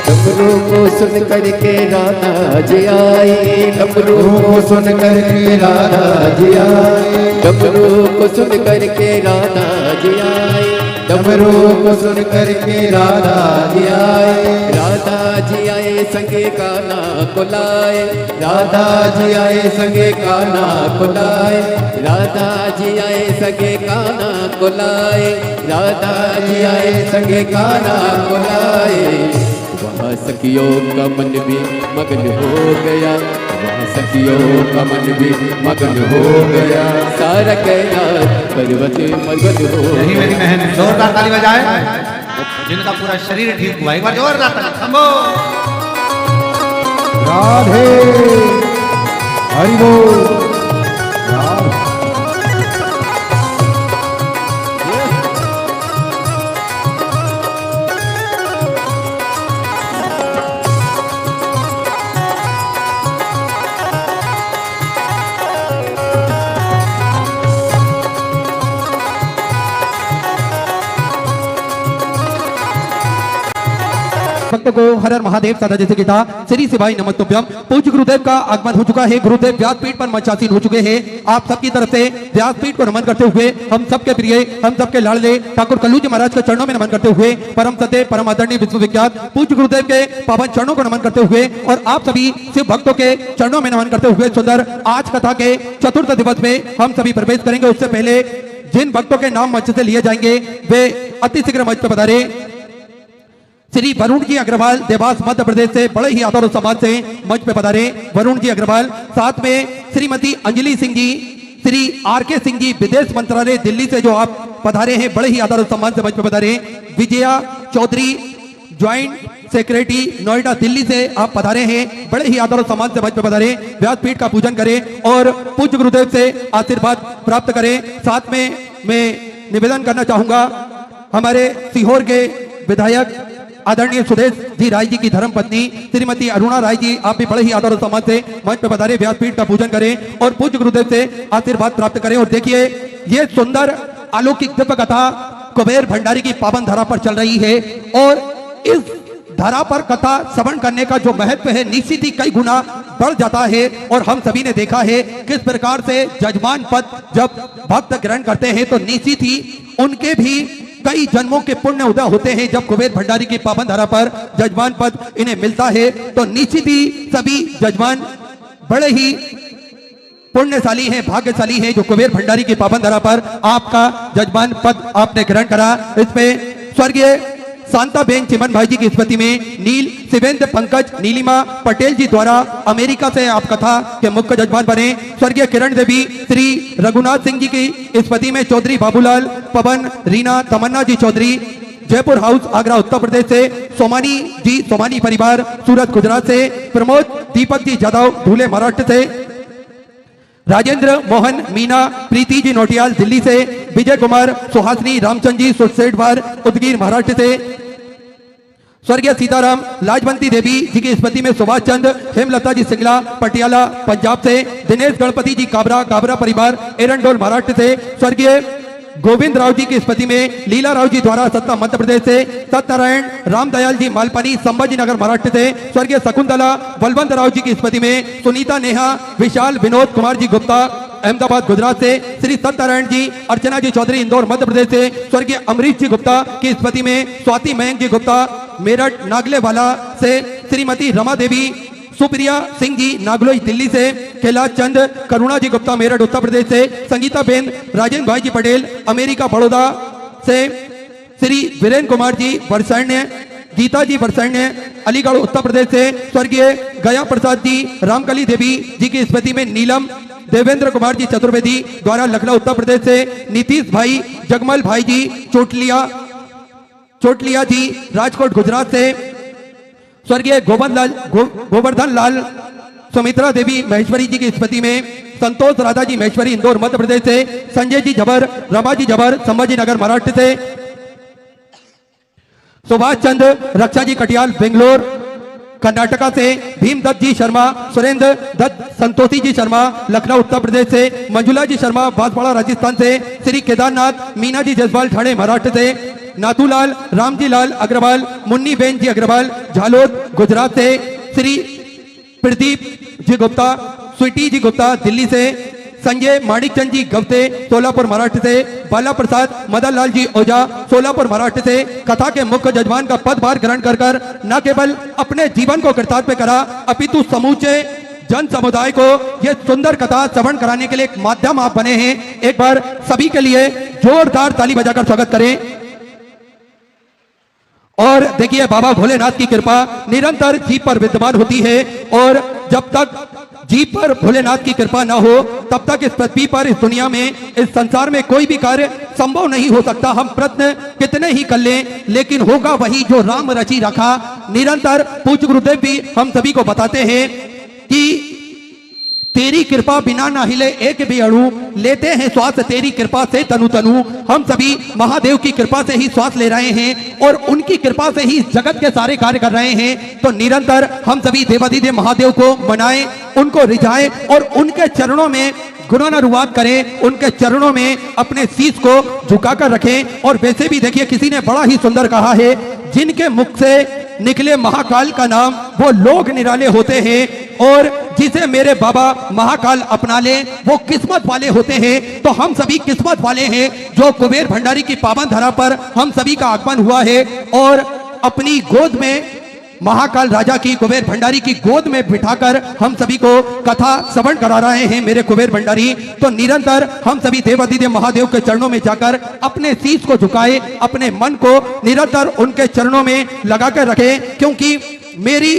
डमरू को सुन करके राधा जी आए, डमरू को सुन करके राधा जी आए, डमरू को सुन करके राधा जी आए, डमरू को सुन करके राधा जी आए। राधा जी आए संगे कान्हा को लाए, राधा जी आए संगे कान्हा को लाए, राधा जी आए संगे कान्हा को लाए, राधा जी आए संगे कान्हा को लाए। वहाँ सखियों का मन भी मगन हो गया, वहाँ सखियों का मन भी मगन हो गया। सारा कैलाश पर्वत मगन हो गया। यही मेरी बहन जोरदार ताली बजाए। जिनका पूरा शरीर ठीक हुआ, एक बार जोरदार ताली, शंभो। राधे हरि बोल। राधे भक्त को हर हर महादेव सदा जैसे गीता श्री शिवाय नमस्तुभ्यम। पूज्य गुरुदेव का आगमन हो चुका है। गुरुदेव व्यासपीठ पर मंचासीन हो चुके हैं। आप सबकी तरफ से व्यासपीठ को नमन करते हुए हम सबके प्रिय, हम सबके लाडले ठाकुर कल्लू जी महाराज के चरणों में नमन करते हुए परम सत्य परम आदरणीय विश्वविख्यात पूज्य गुरुदेव के पावन चरणों को नमन करते हुए और आप सभी शिव भक्तों के चरणों में नमन करते हुए सुंदर आज कथा के चतुर्थ दिवस में हम सभी प्रवेश करेंगे। उससे पहले जिन भक्तों के नाम मंच से लिए जाएंगे वे अति शीघ्र मंच पर पधारे। श्री वरुण जी अग्रवाल देवास मध्य प्रदेश से बड़े ही आदर और सम्मान से मंच पे पधारे। वरुण जी अग्रवाल, साथ में श्रीमती अंजलि सिंह जी, श्री आर.के. सिंह जी विदेश मंत्रालय दिल्ली से जो आप पधारे हैं, बड़े ही आदर और सम्मान से मंच पे पधारे। विजया चौधरी ज्वाइंट सेक्रेटरी नोएडा दिल्ली से आप पधारे हैं, बड़े ही आदर और सम्मान से मंच पे पधारे। व्यासपीठ का पूजन करें और पूज्य गुरुदेव से आशीर्वाद प्राप्त करें। साथ में मैं निवेदन करना चाहूंगा, हमारे सीहोर के विधायक आदरणीय सुदेश जी राय जी की धर्म पत्नी श्रीमती अरुणा राय जी, आप भी बड़े ही आदर और सम्मान से मंच पर पधारे। व्यासपीठ का पूजन करें और पूज्य गुरुदेव से आशीर्वाद प्राप्त करें। और देखिए ये सुंदर अलौकिक दिव्य कथा कुबेर भंडारी की पावन धरा पर चल रही है और इस धरा पर कथा श्रवण करने का जो महत्व है निश्चित ही कई गुना बढ़ जाता है। और हम सभी ने देखा है किस प्रकार से जजमान पद जब भक्त ग्रहण करते हैं तो निश्चित ही उनके भी कई जन्मों के पुण्य उदय होते हैं। जब कुबेर भंडारी की पावन धरा पर जजमान पद इन्हें मिलता है तो निश्चित ही सभी जजमान बड़े ही पुण्यशाली हैं, भाग्यशाली हैं जो कुबेर भंडारी की पावन धरा पर आपका जजमान पद आपने ग्रहण करा। इसमें स्वर्गीय शांताबेन चिमन भाई जी की स्मृति में नील शिवेंद्र पंकज नीलिमा पटेल जी द्वारा अमेरिका से आप कथा के मुख्य जजमान बने। स्वर्गीय किरण देवी श्री रघुनाथ सिंह जी की स्मृति में चौधरी बाबूलाल पवन रीना तमन्ना जी चौधरी जयपुर हाउस आगरा उत्तर प्रदेश से, सोमानी जी सोमानी परिवार सूरत गुजरात से, प्रमोद दीपक जी जादव धूले महाराष्ट्र से, राजेंद्र मोहन मीना प्रीति जी नोटियाल दिल्ली से, विजय कुमार सुहासनी रामचंद जी सुरसेठवार उदगीर महाराष्ट्र से, स्वर्गीय सीताराम लाजवंती देवी जी की स्मृति में सुभाष चंद्र हेमलता जी सिंगला पटियाला पंजाब से, दिनेश गणपति जी काबरा परिवार एरंडोल महाराष्ट्र से, स्वर्गीय गोविंद राव जी की स्मृति में लीला राव जी द्वारा सत्ता मध्य प्रदेश से, सत्यनारायण रामदयाल जी मालपानी संभाजी नगर महाराष्ट्र से, स्वर्गीय शकुंतला बलवंत राव जी की स्मृति में सुनीता नेहा विशाल विनोद कुमार जी गुप्ता अहमदाबाद गुजरात से, श्री सत्यनारायण जी अर्चना जी चौधरी इंदौर मध्य प्रदेश से, स्वर्गीय अमरीश जी गुप्ता की स्मृति में स्वाति मयंक जी गुप्ता मेरठ नागलेवाला से, श्रीमती रमा देवी सुप्रिया सिंह जी नागलोई दिल्ली से, कैलाश चंद करुणा जी गुप्ता मेरठ उत्तर प्रदेश से, संगीता बेन राजेंद्र भाई जी पटेल अमेरिका बड़ौदा से, श्री वीरेंद्र कुमार जी वर्षण्य गीता जी वर्षण्य अलीगढ़ उत्तर प्रदेश से, स्वर्गीय गया प्रसाद जी रामकली देवी जी की स्मृति में नीलम देवेंद्र कुमार जी चतुर्वेदी द्वारा लखनऊ उत्तर प्रदेश से, नीतीश भाई जगमल भाई जी चोटलिया जी राजकोट गुजरात से, स्वर्गीय गोवर्धन लाल सुमित्रा देवी महेश्वरी जी की स्मृति में, संतोष राधा जी महेश्वरी इंदौर मध्य प्रदेश से, संजय जी जबर रमा जी जबर संभाजी नगर महाराष्ट्र से, सुभाष चंद्र रक्षा जी कटियाल बेंगलोर कर्नाटका से, भीमदत्त जी शर्मा सुरेंद्र दत्त संतोषी जी शर्मा लखनऊ उत्तर प्रदेश से, मंजुला जी शर्मा बांसवाड़ा राजस्थान से, श्री केदारनाथ मीना जी जसवाल ठाणे महाराष्ट्र से, नाथूलाल रामजी लाल अग्रवाल मुन्नी बेन जी अग्रवाल झालोद गुजरात से, श्री प्रदीप जी गुप्ता स्वीटी जी गुप्ता दिल्ली से, संजय माणिकचंद जी गवते सोलापुर महाराष्ट्र से, बाला प्रसाद मदन लाल जी ओझा सोलापुर महाराष्ट्र से, कथा के मुख्य जजमान का पदभार ग्रहण कर न केवल अपने जीवन को कृतार्थ करा अपितु समूचे जन समुदाय को यह सुंदर कथा श्रवण कराने के लिए एक माध्यम आप बने हैं। एक बार सभी के लिए जोरदार ताली बजाकर स्वागत करें। और देखिए बाबा भोलेनाथ की कृपा निरंतर जीव पर विद्यमान होती है और जब तक जीव पर भोलेनाथ की कृपा ना हो तब तक इस पृथ्वी पर इस दुनिया में इस संसार में कोई भी कार्य संभव नहीं हो सकता। हम प्रयत्न कितने ही कर लें लेकिन होगा वही जो राम रची रखा। निरंतर पूज्य गुरुदेव भी हम सभी को बताते हैं कि तेरी कृपा बिना ना हिले एक भी अणु, लेते हैं श्वास तेरी कृपा से तनु तनु। हम सभी महादेव की कृपा से ही श्वास ले रहे हैं और उनकी कृपा से ही जगत के सारे कार्य कर रहे हैं। तो निरंतर हम सभी देवाधिदेव महादेव को मनाएं, उनको रिझाएं और उनके चरणों में गुणानुवाद करें, उनके चरणों में अपने शीश को झुकाकर रखें। और वैसे भी देखिए किसी ने बड़ा ही सुंदर कहा है, जिनके मुख से निकले महाकाल का नाम वो लोग निराले होते हैं, और जिसे मेरे बाबा महाकाल अपना ले वो किस्मत वाले होते हैं। तो हम सभी किस्मत वाले हैं जो कुबेर भंडारी की पावन धरा पर हम सभी का आगमन हुआ है और अपनी गोद में महाकाल राजा की कुबेर भंडारी की गोद में बिठाकर हम सभी को कथा श्रवण करा रहे हैं मेरे कुबेर भंडारी। तो निरंतर हम सभी देवाधिदेव महादेव के चरणों में जाकर अपने शीश को झुकाए, अपने मन को निरंतर उनके चरणों में लगाकर रखें, क्योंकि मेरी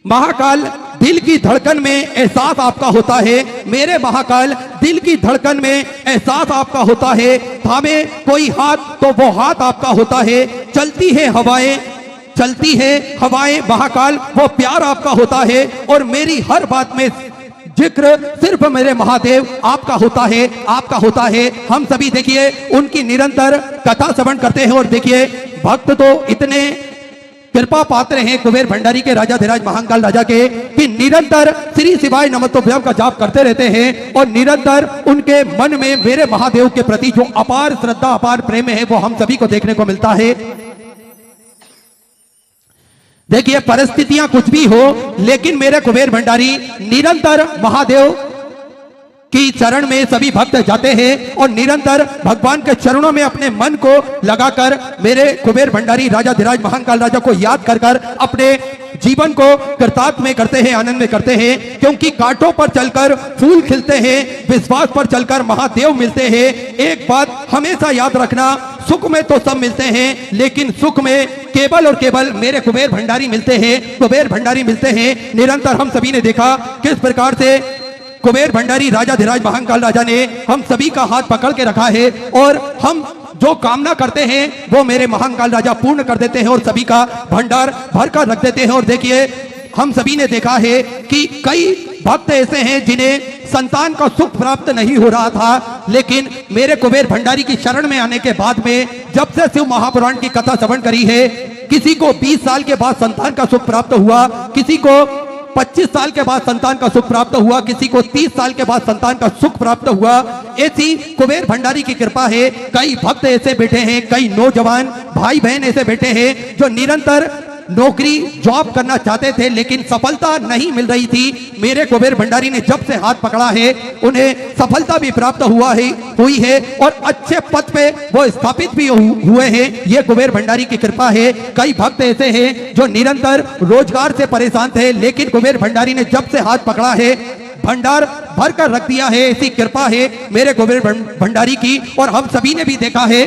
महाकाल दिल की धड़कन में एहसास आपका होता है, मेरे महाकाल दिल की धड़कन में एहसास आपका होता है। थामे कोई हाथ तो वो हाथ आपका होता है, चलती है हवाएं महाकाल वो प्यार आपका होता है। और मेरी हर बात में जिक्र सिर्फ मेरे महादेव आपका होता है। हम सभी देखिए उनकी निरंतर कथा श्रवण करते हैं और देखिए भक्त तो इतने कृपा पात्र हैं कुबेर भंडारी के राजाधिराज महाकाल राजा के कि निरंतर श्री शिवाय नमस्तुभ्यम का जाप करते रहते हैं और निरंतर उनके मन में मेरे महादेव के प्रति जो अपार श्रद्धा अपार प्रेम है वो हम सभी को देखने को मिलता है। देखिए परिस्थितियां कुछ भी हो लेकिन मेरे कुबेर भंडारी निरंतर महादेव की चरण में सभी भक्त जाते हैं और निरंतर भगवान के चरणों में अपने मन को लगाकर मेरे कुबेर भंडारी राजाधिराज महाकाल राजा को याद कर कर अपने जीवन को कृतार्थ में करते हैं, आनंद में करते हैं। क्योंकि कांटों पर चलकर फूल खिलते हैं, विश्वास पर चलकर महादेव मिलते हैं। एक बात हमेशा याद रखना, सुख में तो सब मिलते हैं लेकिन सुख में केवल और केवल मेरे कुबेर भंडारी मिलते हैं। निरंतर हम सभी ने देखा किस प्रकार से कुबेर भंडारी राजाधिराज महाकाल राजा ने हम सभी का हाथ पकड़ के रखा है और हम जो कामना करते हैं वो मेरे महाकाल राजा पूर्ण कर देते हैं और सभी का भंडार भर कर रख देते हैं। और देखिए हम सभी ने देखा है कि कई भक्त ऐसे हैं जिन्हें संतान का सुख प्राप्त नहीं हो रहा था, लेकिन मेरे कुबेर भंडारी की शरण में आने के बाद में जब से शिव महापुराण की कथा श्रवण करी है, किसी को 20 साल के बाद संतान का सुख प्राप्त हुआ, किसी को 25 साल के बाद संतान का सुख प्राप्त हुआ, किसी को 30 साल के बाद संतान का सुख प्राप्त हुआ। ऐसी कुबेर भंडारी की कृपा है। कई भक्त ऐसे बैठे हैं, कई नौजवान भाई बहन ऐसे बैठे हैं जो निरंतर नौकरी जॉब करना चाहते थे लेकिन सफलता नहीं मिल रही थी। मेरे कुबेर भंडारी ने जब से हाथ पकड़ा है उन्हें सफलता भी प्राप्त हुई है और अच्छे पद पे वो स्थापित भी हुए हैं। ये कुबेर भंडारी की कृपा है। कई भक्त ऐसे हैं जो निरंतर रोजगार से परेशान थे लेकिन कुबेर भंडारी ने जब से हाथ पकड़ा है भंडार भर कर रख दिया है। ऐसी कृपा है मेरे कुबेर भंडारी की। और हम सभी ने भी देखा है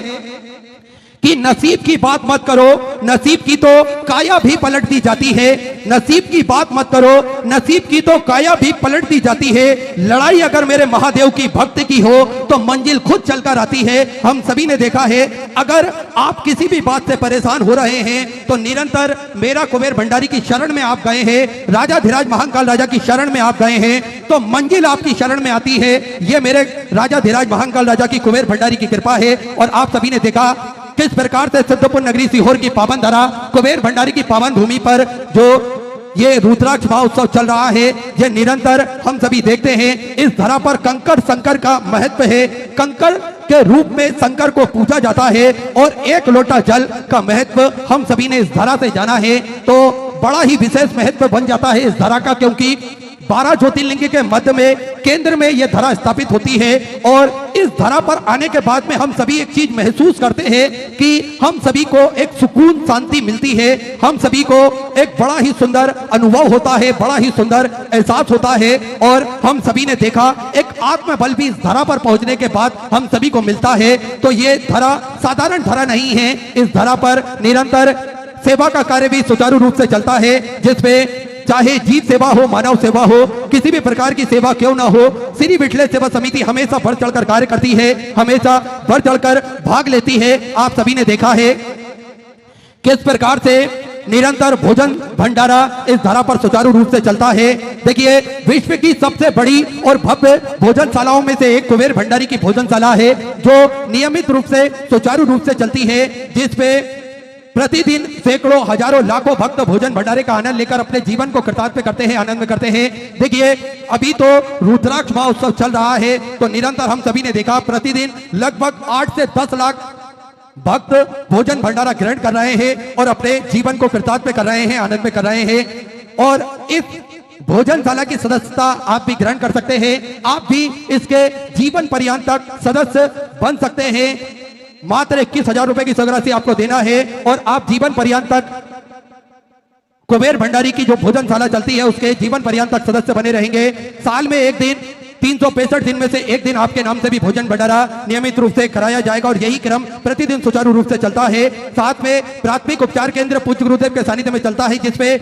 कि नसीब की बात मत करो, नसीब की तो काया भी पलट दी जाती है। नसीब की बात मत करो, नसीब की तो काया भी पलट दी जाती है। लड़ाई अगर मेरे महादेव की भक्त की हो तो मंजिल खुद चलकर आती है। हम सभी ने देखा है अगर आप किसी भी बात से परेशान हो रहे हैं तो निरंतर मेरा कुबेर भंडारी की शरण में आप गए हैं, राजाधिराज महाकाल राजा की शरण में आप गए हैं तो मंजिल आपकी शरण में आती है। ये मेरे राजाधिराज महाकाल राजा की कुबेर भंडारी की कृपा है। और आप सभी ने देखा किस प्रकार से सिद्धपुर नगरी सीहोर की पावन धरा कुबेर भंडारी की पावन भूमि पर जो ये रुद्राक्ष महोत्सव चल रहा है, ये निरंतर हम सभी देखते हैं। इस धरा पर कंकर शंकर का महत्व है। कंकर के रूप में शंकर को पूजा जाता है और एक लोटा जल का महत्व हम सभी ने इस धरा से जाना है। तो बड़ा ही विशेष महत्व बन जाता है इस धरा का, क्योंकि 12 ज्योतिर्लिंग के मध्य में केंद्र में यह धरा स्थापित होती है। और इस धरा पर आने के बाद में हम सभी एक चीज महसूस करते हैं कि हम सभी को एक सुकून शांति मिलती है। हम सभी को एक बड़ा ही सुंदर अनुभव होता है, बड़ा ही सुंदर एहसास होता है। और हम सभी ने देखा एक आत्मबल भी इस धरा पर पहुंचने के बाद हम सभी को मिलता है। तो ये धरा साधारण धरा नहीं है। इस धरा पर निरंतर सेवा का कार्य भी सुचारू रूप से चलता है, जिसमें चाहे जीव सेवा हो, मानव सेवा हो, किसी भी प्रकार की सेवा क्यों ना हो, श्री विठले सेवा समिति हमेशा बढ़ चढ़कर कार्य करती है, हमेशा बढ़ चढ़कर भाग लेती है। आप सभी ने देखा है किस प्रकार से निरंतर भोजन भंडारा इस धारा पर सुचारू रूप से चलता है। देखिए, विश्व की सबसे बड़ी और भव्य भोजनशालाओं में से एक कुबेर भंडारी की भोजनशाला है, जो नियमित रूप से सुचारू रूप से चलती है, जिसपे प्रतिदिन सैकड़ों हजारों लाखों भक्त भोजन भंडारे का आनंद लेकर अपने जीवन को कृतार्थ करते हैं, आनंद करते हैं। देखिए, अभी तो रुद्राक्ष महोत्सव चल रहा है, तो निरंतर हम सभी ने देखा प्रतिदिन लगभग 8 से 10 लाख भक्त भोजन भंडारा ग्रहण कर रहे हैं और अपने जीवन को कृतार्थ कर रहे हैं, आनंद में कर रहे हैं। और इस भोजनशाला की सदस्यता आप भी ग्रहण कर सकते हैं, आप भी इसके जीवन पर्यंत तक सदस्य बन सकते हैं। मात्र 21,000 रुपए की सौगात आपको देना है और आप जीवन पर्यंत तक कुबेर भंडारी की जो भोजनशाला चलती है उसके जीवन पर्यंत तक सदस्य बने रहेंगे। साल में एक दिन, 365 दिन में से एक दिन आपके नाम से भी भोजन भंडारा नियमित रूप से कराया जाएगा और यही क्रम प्रतिदिन सुचारू रूप से चलता है। साथ में प्राथमिक उपचार केंद्र पूज्य गुरुदेव के सानिध्य में चलता है, जिसपे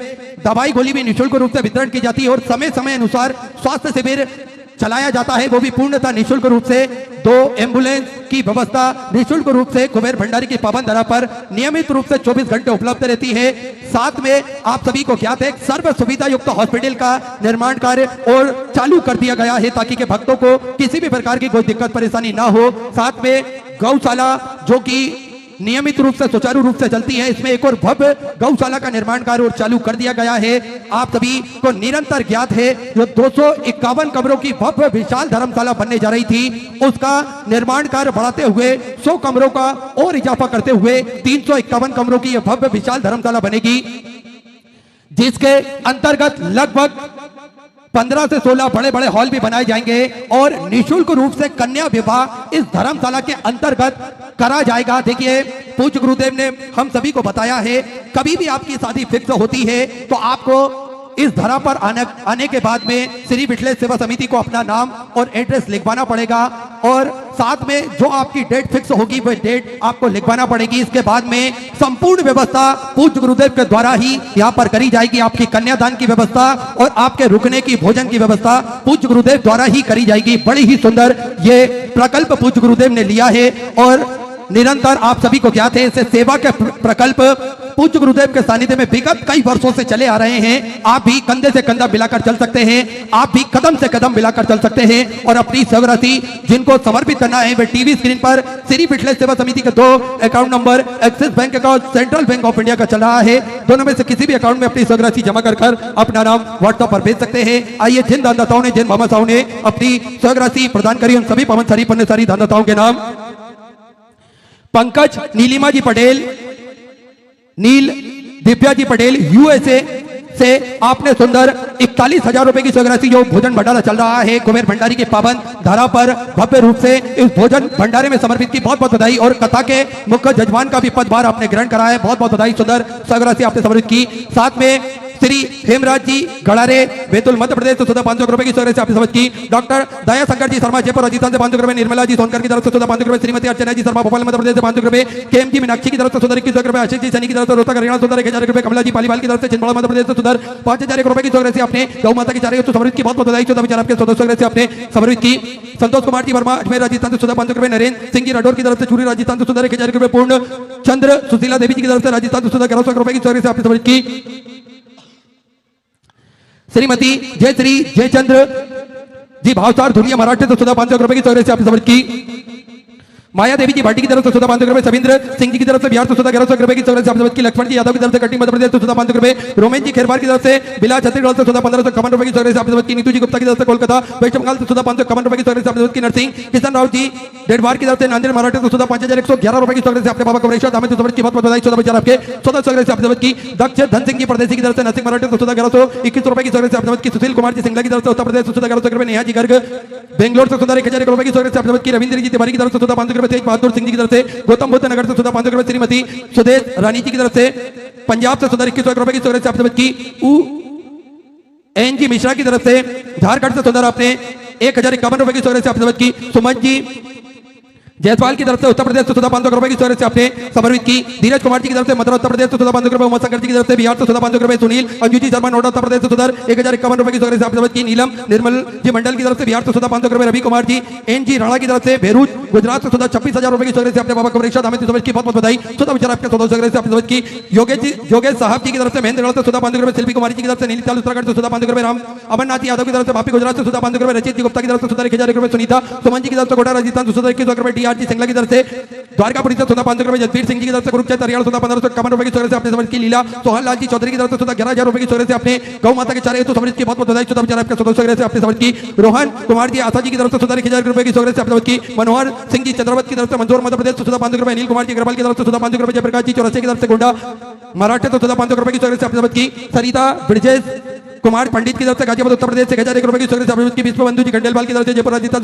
दवाई गोली भी निःशुल्क रूप से वितरण की जाती है और समय समय अनुसार स्वास्थ्य शिविर चलाया जाता है, वो भी पूर्णतः निःशुल्क रूप से। 2 एम्बुलेंस की व्यवस्था निःशुल्क रूप से कुबेर भंडारी की पावन धरा पर नियमित रूप से 24 घंटे उपलब्ध रहती है। साथ में आप सभी को ज्ञात है सर्व सुविधा युक्त हॉस्पिटल का निर्माण कार्य और चालू कर दिया गया है, ताकि के भक्तों को किसी भी प्रकार की कोई दिक्कत परेशानी ना हो। साथ में गौशाला जो कि नियमित रूप से सुचारू रूप से चलती है, इसमें एक और भव्य गौशाला का निर्माण कार्य और चालू कर दिया गया है। आप सभी को निरंतर ज्ञात है जो 251 कमरों की भव्य विशाल धर्मशाला बनने जा रही थी, उसका निर्माण कार्य बढ़ाते हुए 100 कमरों का और इजाफा करते हुए 351 कमरों की यह भव्य विशाल धर्मशाला बनेगी, जिसके अंतर्गत लगभग 15 से 16 बड़े बड़े हॉल भी बनाए जाएंगे और निःशुल्क रूप से कन्या विवाह इस धर्मशाला के अंतर्गत करा जाएगा। देखिए, पूज्य गुरुदेव ने हम सभी को बताया है, कभी भी आपकी शादी फिक्स होती है तो आपको इस धरा पर आने के बाद में श्री विठले सेवा समिति को अपना नाम और एड्रेस लिखवाना पड़ेगा और साथ में जो आपकी डेट फिक्स होगी वह डेट आपको लिखवाना पड़ेगी। इसके बाद में संपूर्ण व्यवस्था पूज्य गुरुदेव के द्वारा ही यहाँ पर करी जाएगी। आपकी कन्यादान की व्यवस्था और आपके रुकने की भोजन की व्यवस्था पूज्य गुरुदेव द्वारा ही करी जाएगी। बड़ी ही सुंदर ये प्रकल्प पूज्य गुरुदेव ने लिया है और निरंतर आप सभी को ज्ञात है इसे सेवा के प्रकल्प पूज्य गुरुदेव के सानिध्य में विगत कई वर्षों से चले आ रहे हैं। आप भी कंधे से कंधा मिलाकर चल सकते हैं, आप भी कदम से कदम मिलाकर चल सकते हैं और अपनी सेवाराशि जिनको समर्पित करना है वे टीवी स्क्रीन पर श्री विठले सेवा समिति के 2 account number axis bank account, central bank of India का चल रहा है। दोनों में से किसी भी अकाउंट में अपनी सेवाराशि जमा कर अपना नाम व्हाट्सएप पर भेज सकते हैं। आइए जिन दानदाताओं ने, जिन मामासाओं ने अपनी सेवाराशि प्रदान करी उन सभी पवन सारी पन्ने सारी दानदाताओं के नाम पंकज नीलिमा जी पटेल, नील दिव्या जी पटेल यूएसए से आपने सुंदर 41,000 रुपए की सौगात जो भोजन भंडारा चल रहा है कुबेर भंडारी के पावन धारा पर भव्य रूप से इस भोजन भंडारे में समर्पित की बहुत बहुत बधाई और कथा के मुख्य जजमान का भी पदभार आपने ग्रहण करा है, बहुत बहुत बधाई। सुंदर सौगात आपने समर्पित की। साथ में श्री हेमराज जी गड़ारे बैतूल मध्य प्रदेश से 500 रुपए की सौगात आपने समझ की। डॉक्टर दया शंकर जी शर्मा जयपुर राजस्थान से 500 रुपए, निर्मला जी सोनकर की तरफ से 500 रुपए, श्रीमती अर्चना जी शर्मा भोपाल मध्य प्रदेश से 500 रुपए, केएम जी मीनाक्षी की तरफ से 21 रुपए, आशीष जी सैनी की तरफ से रोहतक हरियाणा 1000 रुपए, कमला जी पालीवाल की तरफ से छिंदवाड़ा मध्य प्रदेश से 5,000 रुपए की सौगात आपने गौ माता की चारे समर्पित की, बहुत बहुत बधाई। 14 विचार आपके सौगात आपने समर्पित की। संतोष कुमार जी वर्मा अजमेर राजस्थान से 500 रुपए, नरेंद्र सिंह जी राठौर की तरफ से चूरी राजस्थान से 1000 रुपए, पूर्ण चंद्र सुशीला देवी जी की तरफ से राजस्थान से 1100 रुपए की सौगात आपने समर्पित की। श्रीमती जयश्री जयचंद्र जी भावसार धुलिया मराठे से 500 रुपए की सौगात आपने समर्पित की। माया देवी जी भाटी की तरफ से 500 रुपए, सविंद्र सिंह जी की तरफ से बिहार से 1100 रुपए की सौगात आपने समर्पित की। लक्ष्मण जी यादव की तरफ से कटिंग मध्य प्रदेश से 500 रुपए, रोमेन जी खेरवार की तरफ से बिला छत्तीसगढ़ से 1551 रुपए की सौगात आपने समर्पित की। नीतू जी गुप्ता की तरफ से कोलकाता वेस्ट बंगाल से 551 रुपए की सौगात आपने समर्पित की। नरसिंह किशन राव जी डेडवार की तरफ से नांदेड़ मराठे से 5111 रुपए की सौगात आपने बाबा कमरेश्वर दामन से समर्पित की, बहुत बहुत बधाई। 14 विचार आपके 14 सौगात आपने समर्पित की। दक्ष धन सिंह जी परदेसी की तरफ से नरसिंह मराठे से 1121 रुपए की सौगात आपने समर्पित की। सुशील कुमार जी सिंगला की तरफ से उत्तर प्रदेश से 1100 रुपए, नेहा जी गर्ग बेंगलोर से 1001 रुपए की सौगात आपने समर्पित की। रविंद्र जी तिवारी की तरफ से 500 रुपए, तेज बहादुर सिंह जी की तरफ से गौतम बुद्ध नगर से 500 रुपए, श्रीमती सुदेश रानी जी की तरफ से पंजाब से 21 रुपए की सौगात आपने समर्पित की। एन जी मिश्रा की तरफ से झारखंड से आपने 1051 रुपए की सौगात आपने समर्पित की। सुमन जी जयसवाल की तरफ से उत्तर प्रदेश से 500 रुपए की स्टोरेज से आपने समर्पित की। धीरज कुमार जी की तरफ से मथुरा उत्तर प्रदेश से 500 रुपए। उमा शंकर जी की तरफ से बिहार से 500 रुपए। सुनील अंजू जी शर्मा नोएडा उत्तर प्रदेश से 1051 रुपए की स्टोरेज से आपने समर्पित की। नीलम निर्मल जी मंडल की तरफ से बिहार से 500 रुपए। Ravi Kumar G N G Rana की तरफ से बेरूज गुजरात से 26,000 रुपए की स्टोरेज से आपने बाबा कमरेश हमें समझ की बहुत बहुत बधाई। सुधा विचार आपके 1400 से आपने समझ की। योगेश साहब जी की तरफ से महेंद्र से 500 रुपए। शिल्पी कुमारी जी की तरफ से नीलचाल उत्तराखंड से 500 रुपए। राम अमरनाथ यादव की तरफ से वापी गुजरात से 500 रुपए। रचित जी गुप्ता की तरफ से 1000 रुपए। सुनीता सुमन जी की तरफ से कोटा राजस्थान 21 रुपए। डी आर जी सिंगला की तरफ से द्वारकापुरी से 500 रुपए। जसवीर सिंह जी की तरफ से कुरुक्षेत्र हरियाणा 1551 रुपए की स्टोरेज से आपने समझ की। लीला सोहन लाल जी चौधरी की तरफ से 11,000 रुपए की स्टोरेज से आपने गौ माता के चारे तो समझ की बहुत बहुत बधाई। सुधा विचार आपके 1400 से आपने समझ की। रोहन कुमार जी आशा जी की तरफ से 1000 रुपए की स्टोरेज से आपने समझ की। मनोहर सिंह जी चंद्रवत की तरफ से मंदसौर मध्य प्रदेश से 500 रुपए। अनिल कुमार जी अग्रवाल की तरफ से 500 रुपए। जयप्रकाश जी चौरसिया की तरफ से गोंडा मराठे तो 500 रुपए की स्टोरेज से आपने समझ की। सरिता ब्रिजेश कुमार पंडित की तरफ से गाजीपुर उत्तर प्रदेश से 1001 रुपए की स्टोरेज से आपने समझ की। विश्व बंधु जी खंडेलवाल की तरफ से जयपुर राजस्थान